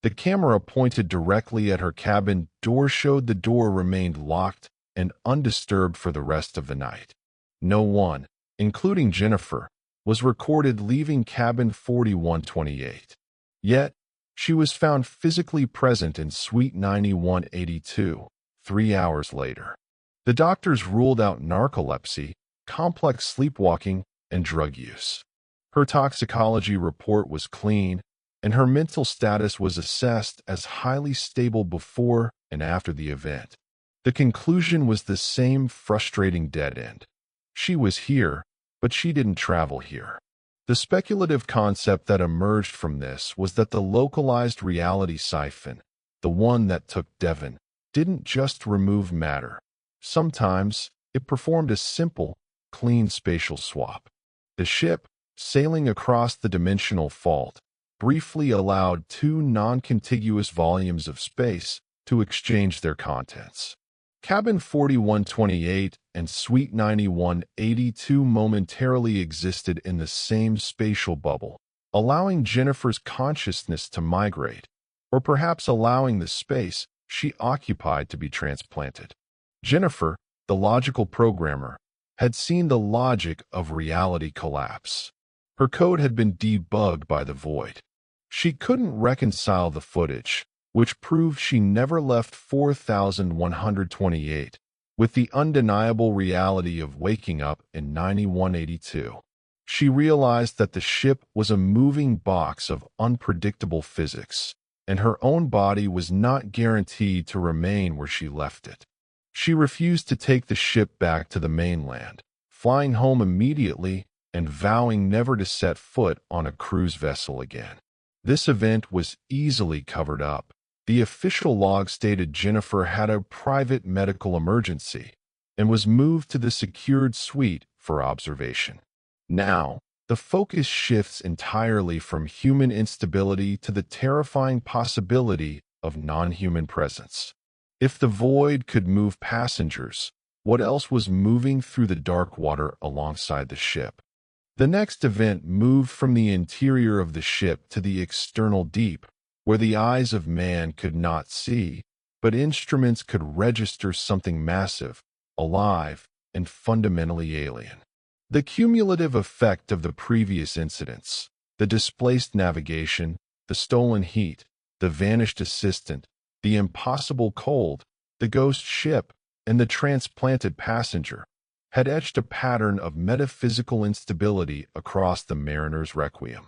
The camera pointed directly at her cabin door showed the door remained locked and undisturbed for the rest of the night. No one, including Jennifer, was recorded leaving cabin 4128. Yet, she was found physically present in Suite 9182, 3 hours later. The doctors ruled out narcolepsy, complex sleepwalking, and drug use. Her toxicology report was clean, and her mental status was assessed as highly stable before and after the event. The conclusion was the same frustrating dead end. She was here, but she didn't travel here. The speculative concept that emerged from this was that the localized reality siphon, the one that took Devon, didn't just remove matter. Sometimes, it performed a simple, clean spatial swap. The ship, sailing across the dimensional fault, briefly allowed 2 non-contiguous volumes of space to exchange their contents. Cabin 4128 and Suite 9182 momentarily existed in the same spatial bubble, allowing Jennifer's consciousness to migrate, or perhaps allowing the space she occupied to be transplanted. Jennifer, the logical programmer, had seen the logic of reality collapse. Her code had been debugged by the void. She couldn't reconcile the footage, which proved she never left 4128, with the undeniable reality of waking up in 9182. She realized that the ship was a moving box of unpredictable physics, and her own body was not guaranteed to remain where she left it. She refused to take the ship back to the mainland, flying home immediately and vowing never to set foot on a cruise vessel again. This event was easily covered up. The official log stated Jennifer had a private medical emergency and was moved to the secured suite for observation. Now, the focus shifts entirely from human instability to the terrifying possibility of non-human presence. If the void could move passengers, what else was moving through the dark water alongside the ship? The next event moved from the interior of the ship to the external deep, where the eyes of man could not see, but instruments could register something massive, alive, and fundamentally alien. The cumulative effect of the previous incidents, the displaced navigation, the stolen heat, the vanished assistant, the impossible cold, the ghost ship, and the transplanted passenger, had etched a pattern of metaphysical instability across the mariner's Requiem.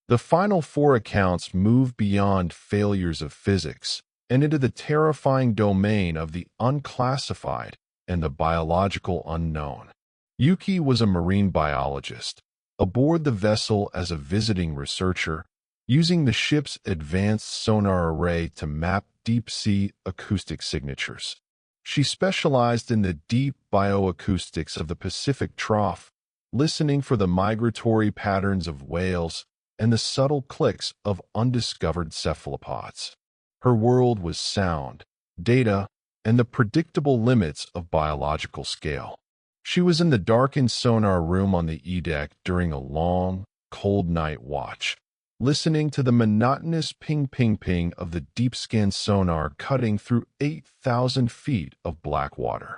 The final 4 accounts moved beyond failures of physics and into the terrifying domain of the unclassified and the biological unknown. Yuki was a marine biologist, aboard the vessel as a visiting researcher, using the ship's advanced sonar array to map deep-sea acoustic signatures. She specialized in the deep bioacoustics of the Pacific Trough, listening for the migratory patterns of whales and the subtle clicks of undiscovered cephalopods. Her world was sound, data, and the predictable limits of biological scale. She was in the darkened sonar room on the E-deck during a long, cold night watch, listening to the monotonous ping-ping-ping of the deep-scan sonar cutting through 8,000 feet of black water.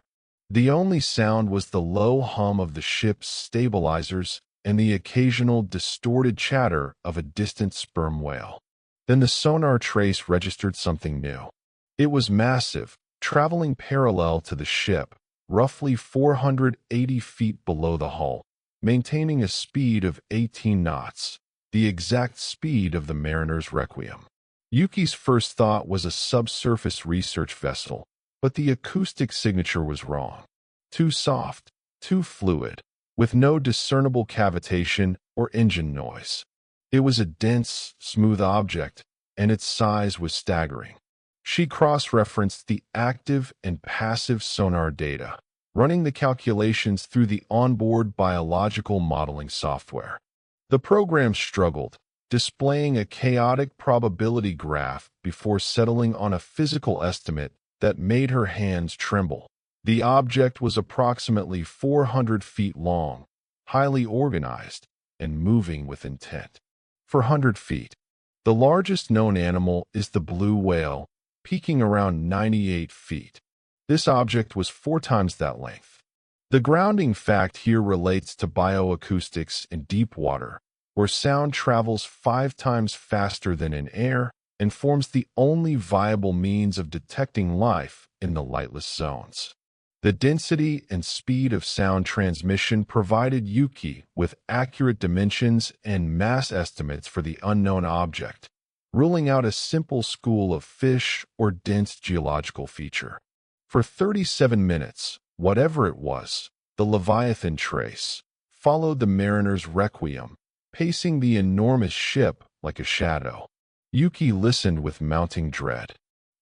The only sound was the low hum of the ship's stabilizers and the occasional distorted chatter of a distant sperm whale. Then the sonar trace registered something new. It was massive, traveling parallel to the ship, roughly 480 feet below the hull, maintaining a speed of 18 knots, the exact speed of the mariner's Requiem. Yuki's first thought was a subsurface research vessel, but the acoustic signature was wrong. Too soft, too fluid, with no discernible cavitation or engine noise. It was a dense, smooth object, and its size was staggering. She cross-referenced the active and passive sonar data, running the calculations through the onboard biological modeling software. The program struggled, displaying a chaotic probability graph before settling on a physical estimate that made her hands tremble. The object was approximately 400 feet long, highly organized, and moving with intent. 400 feet. The largest known animal is the blue whale, peaking around 98 feet. This object was 4 times that length. The grounding fact here relates to bioacoustics in deep water, where sound travels 5 times faster than in air and forms the only viable means of detecting life in the lightless zones. The density and speed of sound transmission provided Yuki with accurate dimensions and mass estimates for the unknown object, ruling out a simple school of fish or dense geological feature. For 37 minutes, whatever it was, the Leviathan trace followed the mariner's Requiem, pacing the enormous ship like a shadow. Yuki listened with mounting dread.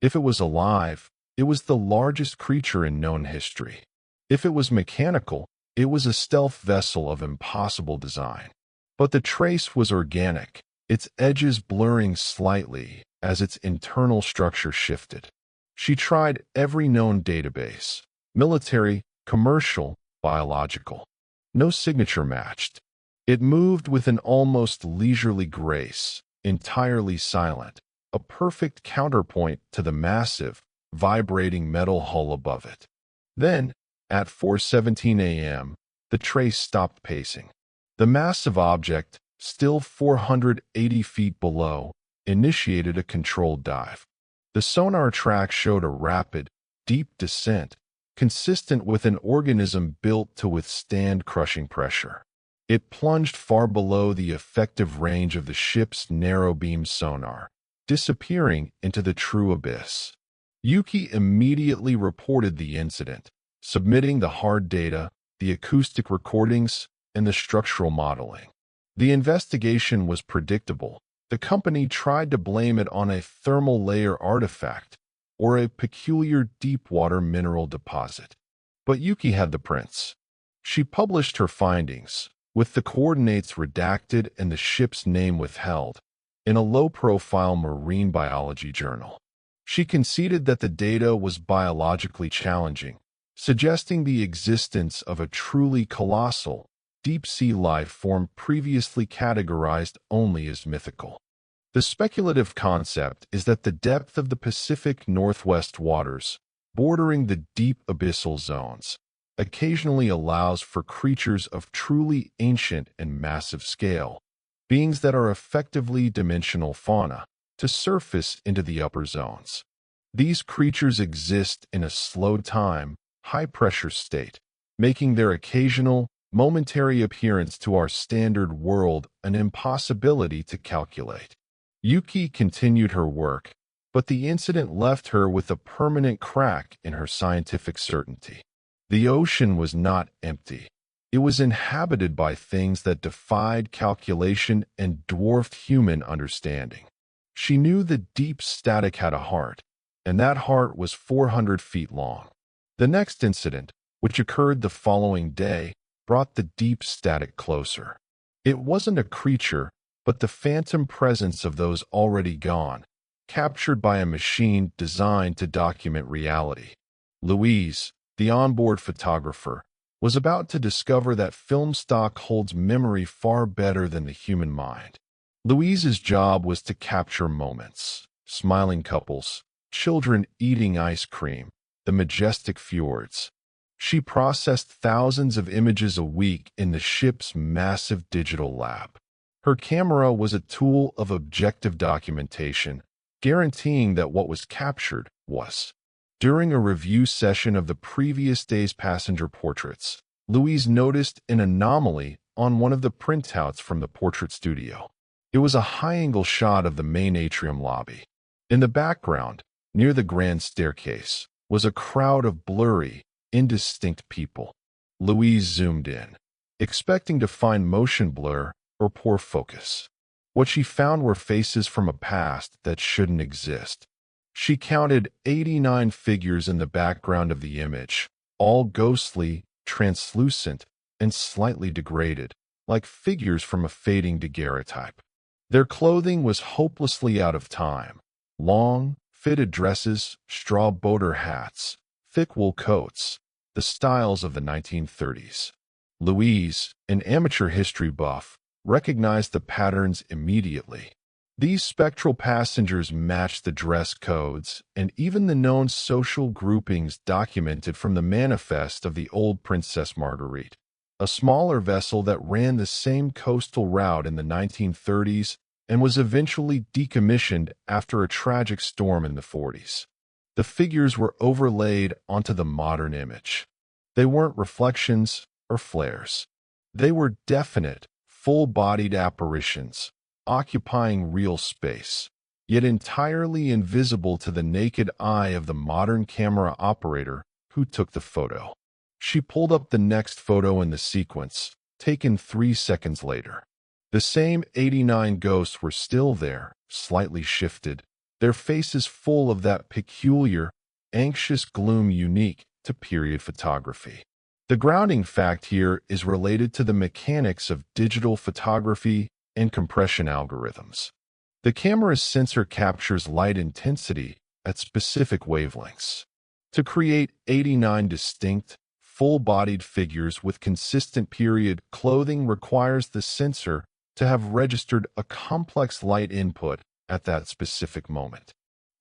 If it was alive, it was the largest creature in known history. If it was mechanical, it was a stealth vessel of impossible design. But the trace was organic, its edges blurring slightly as its internal structure shifted. She tried every known database: military, commercial, biological. No signature matched. It moved with an almost leisurely grace, entirely silent, a perfect counterpoint to the massive, vibrating metal hull above it. Then, at 4:17 a.m., the trace stopped pacing. The massive object, still 480 feet below, initiated a controlled dive. The sonar track showed a rapid, deep descent, consistent with an organism built to withstand crushing pressure. It plunged far below the effective range of the ship's narrow-beam sonar, disappearing into the true abyss. Yuki immediately reported the incident, submitting the hard data, the acoustic recordings, and the structural modeling. The investigation was predictable. The company tried to blame it on a thermal layer artifact or a peculiar deep-water mineral deposit. But Yuki had the prints. She published her findings, with the coordinates redacted and the ship's name withheld, in a low-profile marine biology journal. She conceded that the data was biologically challenging, suggesting the existence of a truly colossal, deep-sea life form previously categorized only as mythical. The speculative concept is that the depth of the Pacific Northwest waters, bordering the deep abyssal zones, occasionally allows for creatures of truly ancient and massive scale, beings that are effectively dimensional fauna, to surface into the upper zones. These creatures exist in a slow-time, high-pressure state, making their occasional, momentary appearance to our standard world an impossibility to calculate. Yuki continued her work, but the incident left her with a permanent crack in her scientific certainty. The ocean was not empty. It was inhabited by things that defied calculation and dwarfed human understanding. She knew the deep static had a heart, and that heart was 400 feet long. The next incident, which occurred the following day, brought the deep static closer. It wasn't a creature, but the phantom presence of those already gone, captured by a machine designed to document reality. Louise, the onboard photographer, was about to discover that film stock holds memory far better than the human mind. Louise's job was to capture moments, smiling couples, children eating ice cream, the majestic fjords. She processed thousands of images a week in the ship's massive digital lab. Her camera was a tool of objective documentation, guaranteeing that what was captured was. During a review session of the previous day's passenger portraits, Louise noticed an anomaly on one of the printouts from the portrait studio. It was a high-angle shot of the main atrium lobby. In the background, near the grand staircase, was a crowd of blurry, indistinct people. Louise zoomed in, expecting to find motion blur or poor focus. What she found were faces from a past that shouldn't exist. She counted 89 figures in the background of the image, all ghostly, translucent, and slightly degraded, like figures from a fading daguerreotype. Their clothing was hopelessly out of time. Long, fitted dresses, straw boater hats, thick wool coats, the styles of the 1930s. Louise, an amateur history buff, recognized the patterns immediately. These spectral passengers matched the dress codes and even the known social groupings documented from the manifest of the old Princess Marguerite, a smaller vessel that ran the same coastal route in the 1930s and was eventually decommissioned after a tragic storm in the 40s. The figures were overlaid onto the modern image. They weren't reflections or flares. They were definite, full-bodied apparitions, occupying real space, yet entirely invisible to the naked eye of the modern camera operator who took the photo. She pulled up the next photo in the sequence, taken 3 seconds later. The same 89 ghosts were still there, slightly shifted, their faces full of that peculiar, anxious gloom unique to period photography. The grounding fact here is related to the mechanics of digital photography and compression algorithms. The camera's sensor captures light intensity at specific wavelengths. To create 89 distinct, full-bodied figures with consistent period clothing requires the sensor to have registered a complex light input at that specific moment.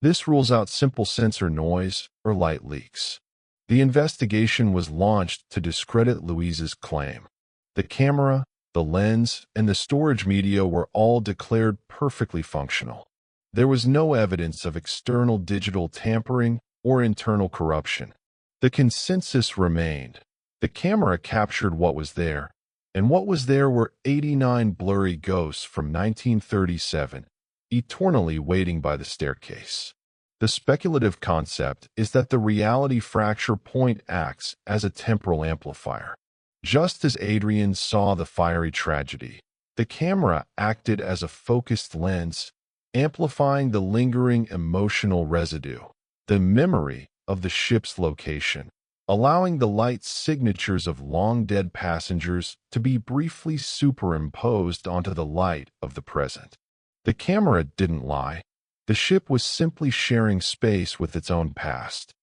This rules out simple sensor noise or light leaks. The investigation was launched to discredit Louise's claim. The camera, the lens, and the storage media were all declared perfectly functional. There was no evidence of external digital tampering or internal corruption. The consensus remained. The camera captured what was there, and what was there were 89 blurry ghosts from 1937, eternally waiting by the staircase. The speculative concept is that the reality fracture point acts as a temporal amplifier. Just as Adrian saw the fiery tragedy, the camera acted as a focused lens, amplifying the lingering emotional residue, the memory of the ship's location, allowing the light signatures of long-dead passengers to be briefly superimposed onto the light of the present. The camera didn't lie. The ship was simply sharing space with its own past.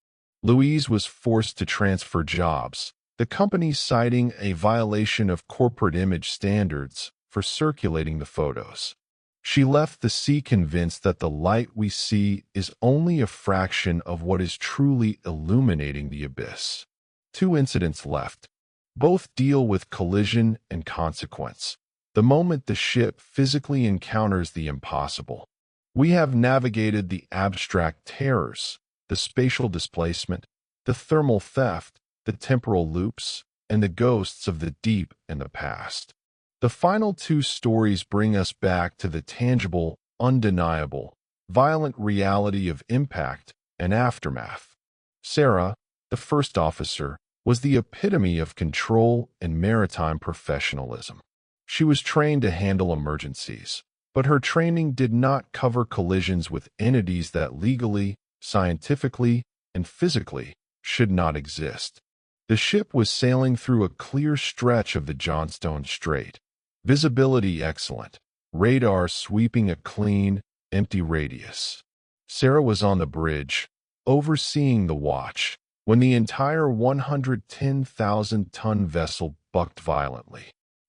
Louise was forced to transfer jobs, the company citing a violation of corporate image standards for circulating the photos. She left the sea convinced that the light we see is only a fraction of what is truly illuminating the abyss. 2 incidents left. Both deal with collision and consequence. The moment the ship physically encounters the impossible. We have navigated the abstract terrors, the spatial displacement, the thermal theft, the temporal loops, and the ghosts of the deep and the past. The final 2 stories bring us back to the tangible, undeniable, violent reality of impact and aftermath. Sarah, the first officer, was the epitome of control and maritime professionalism. She was trained to handle emergencies, but her training did not cover collisions with entities that legally, scientifically, and physically should not exist. The ship was sailing through a clear stretch of the Johnstone Strait. Visibility excellent. Radar sweeping a clean, empty radius. Sarah was on the bridge, overseeing the watch, when the entire 110,000-ton vessel bucked violently.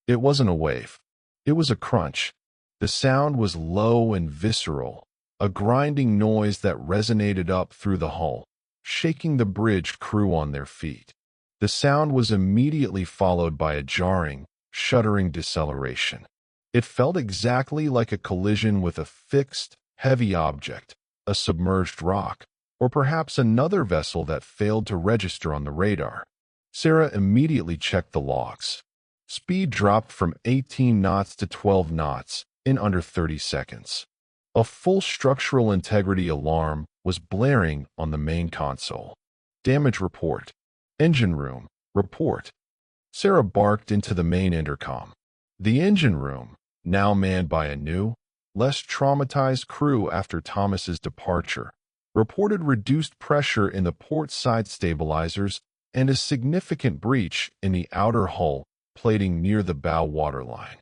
It wasn't a wave. It was a crunch. The sound was low and visceral, a grinding noise that resonated up through the hull, shaking the bridge crew on their feet. The sound was immediately followed by a jarring, shuddering deceleration. It felt exactly like a collision with a fixed, heavy object, a submerged rock, or perhaps another vessel that failed to register on the radar. Sarah immediately checked the logs. Speed dropped from 18 knots to 12 knots in under 30 seconds. A full structural integrity alarm was blaring on the main console. Damage report. Engine room. Report. Sarah barked into the main intercom. The engine room, now manned by a new, less traumatized crew after Thomas's departure, reported reduced pressure in the port side stabilizers and a significant breach in the outer hull plating near the bow waterline.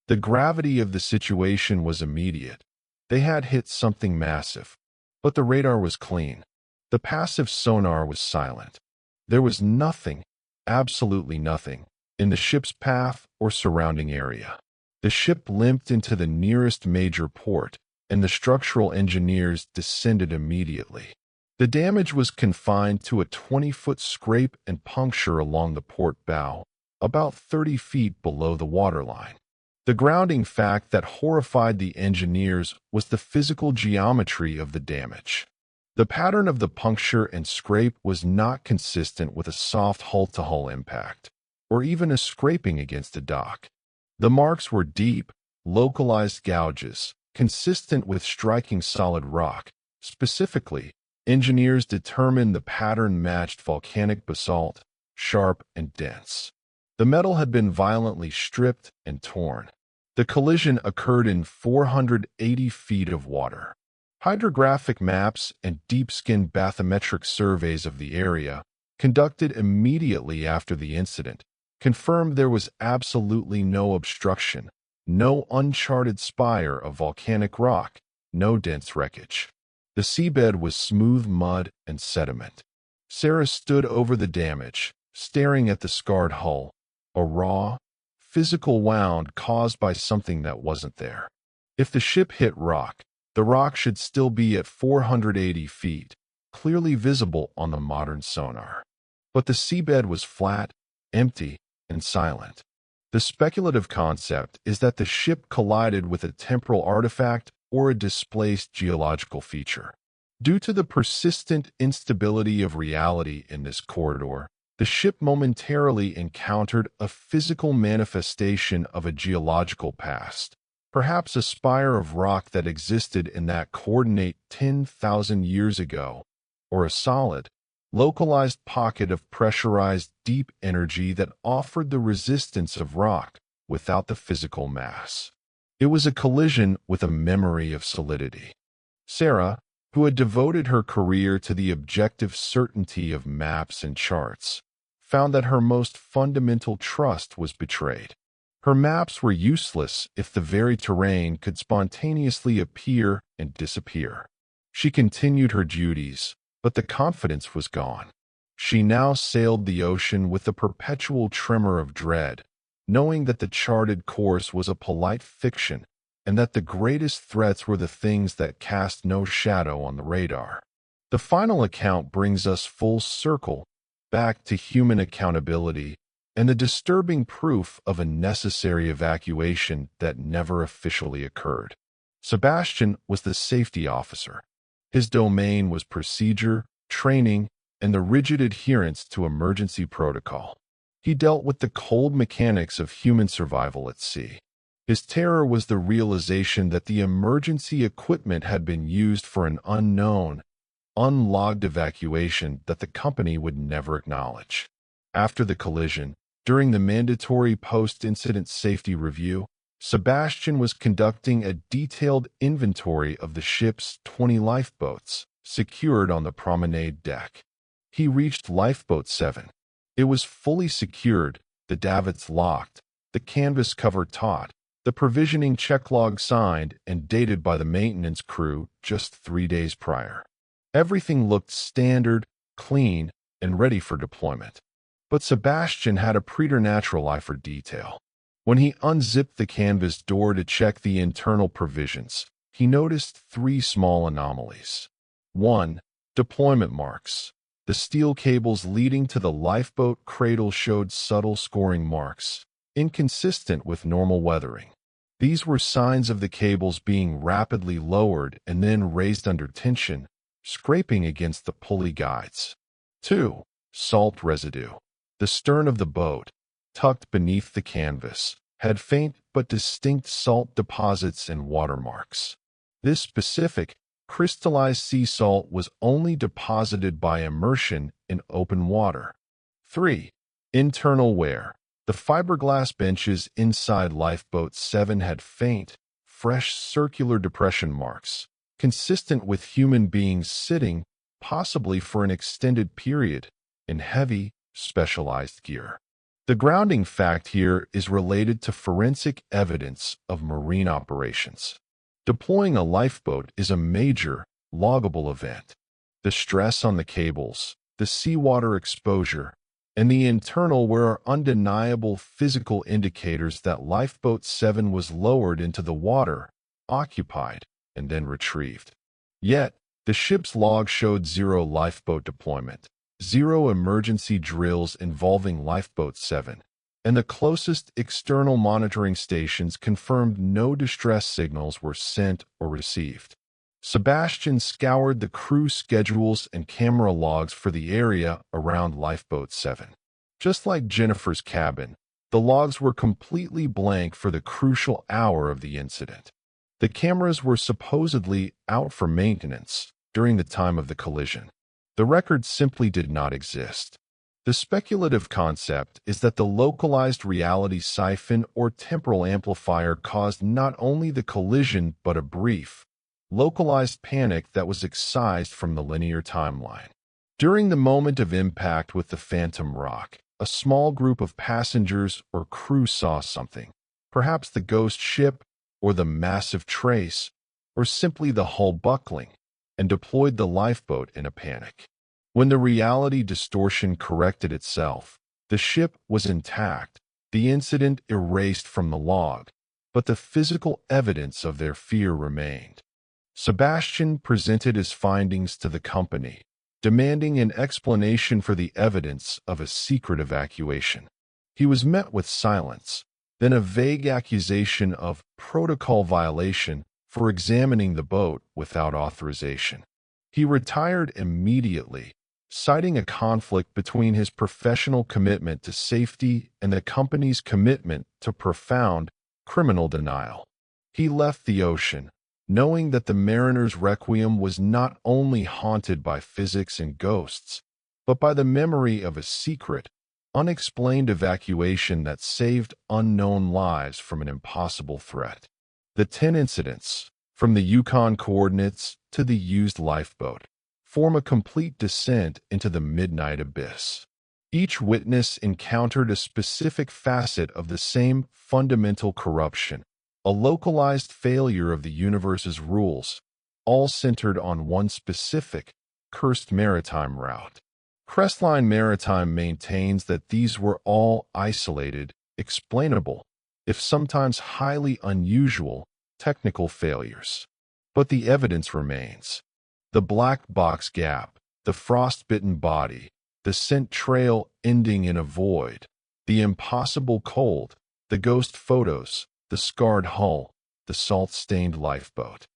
The gravity of the situation was immediate. They had hit something massive, but the radar was clean. The passive sonar was silent. There was nothing, absolutely nothing, in the ship's path or surrounding area. The ship limped into the nearest major port, and the structural engineers descended immediately. The damage was confined to a 20-foot scrape and puncture along the port bow, about 30 feet below the waterline. The grounding fact that horrified the engineers was the physical geometry of the damage. The pattern of the puncture and scrape was not consistent with a soft hull-to-hull impact, or even a scraping against a dock. The marks were deep, localized gouges, consistent with striking solid rock. Specifically, engineers determined the pattern matched volcanic basalt, sharp and dense. The metal had been violently stripped and torn. The collision occurred in 480 feet of water. Hydrographic maps and deep-skin bathymetric surveys of the area, conducted immediately after the incident, confirmed there was absolutely no obstruction, no uncharted spire of volcanic rock, no dense wreckage. The seabed was smooth mud and sediment. Sarah stood over the damage, staring at the scarred hull, a raw, physical wound caused by something that wasn't there. If the ship hit rock, the rock should still be at 480 feet, clearly visible on the modern sonar. But the seabed was flat, empty, and silent. The speculative concept is that the ship collided with a temporal artifact or a displaced geological feature. Due to the persistent instability of reality in this corridor, the ship momentarily encountered a physical manifestation of a geological past. Perhaps a spire of rock that existed in that coordinate 10,000 years ago, or a solid, localized pocket of pressurized deep energy that offered the resistance of rock without the physical mass. It was a collision with a memory of solidity. Sarah, who had devoted her career to the objective certainty of maps and charts, found that her most fundamental trust was betrayed. Her maps were useless if the very terrain could spontaneously appear and disappear. She continued her duties, but the confidence was gone. She now sailed the ocean with a perpetual tremor of dread, knowing that the charted course was a polite fiction and that the greatest threats were the things that cast no shadow on the radar. The final account brings us full circle, back to human accountability and the disturbing proof of a necessary evacuation that never officially occurred. Sebastian was the safety officer. His domain was procedure, training, and the rigid adherence to emergency protocol. He dealt with the cold mechanics of human survival at sea. His terror was the realization that the emergency equipment had been used for an unknown, unlogged evacuation that the company would never acknowledge. After the collision, during the mandatory post-incident safety review, Sebastian was conducting a detailed inventory of the ship's 20 lifeboats secured on the promenade deck. He reached Lifeboat 7. It was fully secured, the davits locked, the canvas cover taut, the provisioning checklog signed and dated by the maintenance crew just 3 days prior. Everything looked standard, clean, and ready for deployment. But Sebastian had a preternatural eye for detail. When he unzipped the canvas door to check the internal provisions, he noticed 3 small anomalies. 1. Deployment marks. The steel cables leading to the lifeboat cradle showed subtle scoring marks, inconsistent with normal weathering. These were signs of the cables being rapidly lowered and then raised under tension, scraping against the pulley guides. 2. Salt residue. The stern of the boat, tucked beneath the canvas, had faint but distinct salt deposits and watermarks. This specific, crystallized sea salt was only deposited by immersion in open water. 3. Internal wear. The fiberglass benches inside Lifeboat 7 had faint, fresh circular depression marks, consistent with human beings sitting, possibly for an extended period, in heavy, specialized gear. The grounding fact here is related to forensic evidence of marine operations. Deploying a lifeboat is a major, loggable event. The stress on the cables, the seawater exposure, and the internal wear are undeniable physical indicators that Lifeboat 7 was lowered into the water, occupied, and then retrieved. Yet, the ship's log showed 0 lifeboat deployment, 0 emergency drills involving Lifeboat 7, and the closest external monitoring stations confirmed no distress signals were sent or received. Sebastian scoured the crew schedules and camera logs for the area around Lifeboat 7. Just like Jennifer's cabin, the logs were completely blank for the crucial hour of the incident. The cameras were supposedly out for maintenance during the time of the collision. The record simply did not exist. The speculative concept is that the localized reality siphon or temporal amplifier caused not only the collision but a brief, localized panic that was excised from the linear timeline. During the moment of impact with the Phantom Rock, a small group of passengers or crew saw something, perhaps the ghost ship or the massive trace, or simply the hull buckling, and deployed the lifeboat in a panic. When the reality distortion corrected itself, the ship was intact, the incident erased from the log, but the physical evidence of their fear remained. Sebastian presented his findings to the company, demanding an explanation for the evidence of a secret evacuation. He was met with silence, then a vague accusation of protocol violation for examining the boat without authorization. He retired immediately, citing a conflict between his professional commitment to safety and the company's commitment to profound criminal denial. He left the ocean, knowing that the mariner's Requiem was not only haunted by physics and ghosts, but by the memory of a secret, unexplained evacuation that saved unknown lives from an impossible threat. The 10 incidents, from the Yukon coordinates to the used lifeboat, form a complete descent into the midnight abyss. Each witness encountered a specific facet of the same fundamental corruption, a localized failure of the universe's rules, all centered on one specific, cursed maritime route. Crestline Maritime maintains that these were all isolated, explainable, if sometimes highly unusual, technical failures. But the evidence remains. The black box gap, the frostbitten body, the scent trail ending in a void, the impossible cold, the ghost photos, the scarred hull, the salt-stained lifeboat.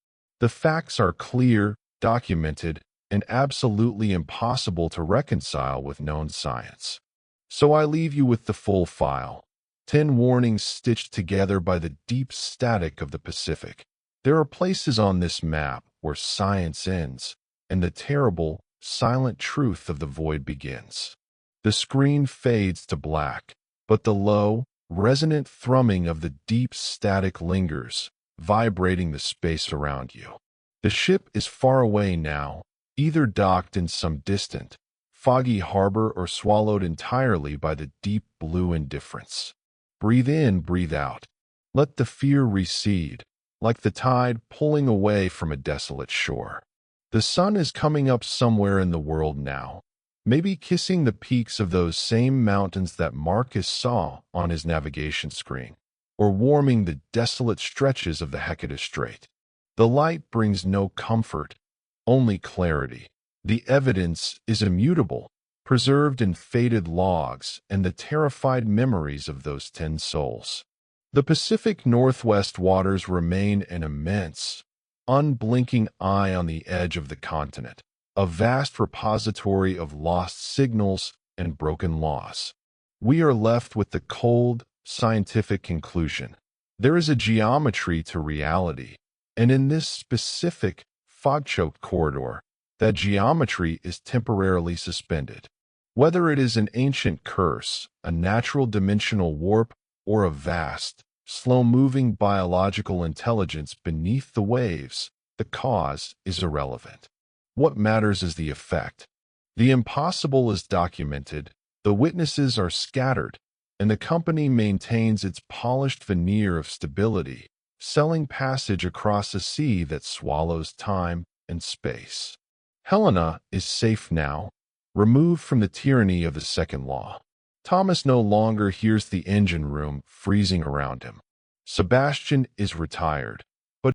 The facts are clear, documented, and absolutely impossible to reconcile with known science. So I leave you with the full file. 10 warnings stitched together by the deep static of the Pacific. There are places on this map where science ends and the terrible, silent truth of the void begins. The screen fades to black, but the low, resonant thrumming of the deep static lingers, vibrating the space around you. The ship is far away now, either docked in some distant, foggy harbor or swallowed entirely by the deep blue indifference. Breathe in, breathe out. Let the fear recede, like the tide pulling away from a desolate shore. The sun is coming up somewhere in the world now, maybe kissing the peaks of those same mountains that Marcus saw on his navigation screen, or warming the desolate stretches of the Hecate Strait. The light brings no comfort, only clarity. The evidence is immutable, preserved in faded logs and the terrified memories of those 10 souls. The Pacific Northwest waters remain an immense, unblinking eye on the edge of the continent, a vast repository of lost signals and broken laws. We are left with the cold, scientific conclusion. There is a geometry to reality, and in this specific, fog-choked corridor, that geometry is temporarily suspended. Whether it is an ancient curse, a natural dimensional warp, or a vast, slow-moving biological intelligence beneath the waves, the cause is irrelevant. What matters is the effect. The impossible is documented, the witnesses are scattered, and the company maintains its polished veneer of stability, selling passage across a sea that swallows time and space. Helena is safe now, removed from the tyranny of the second law. Thomas no longer hears the engine room freezing around him. Sebastian is retired,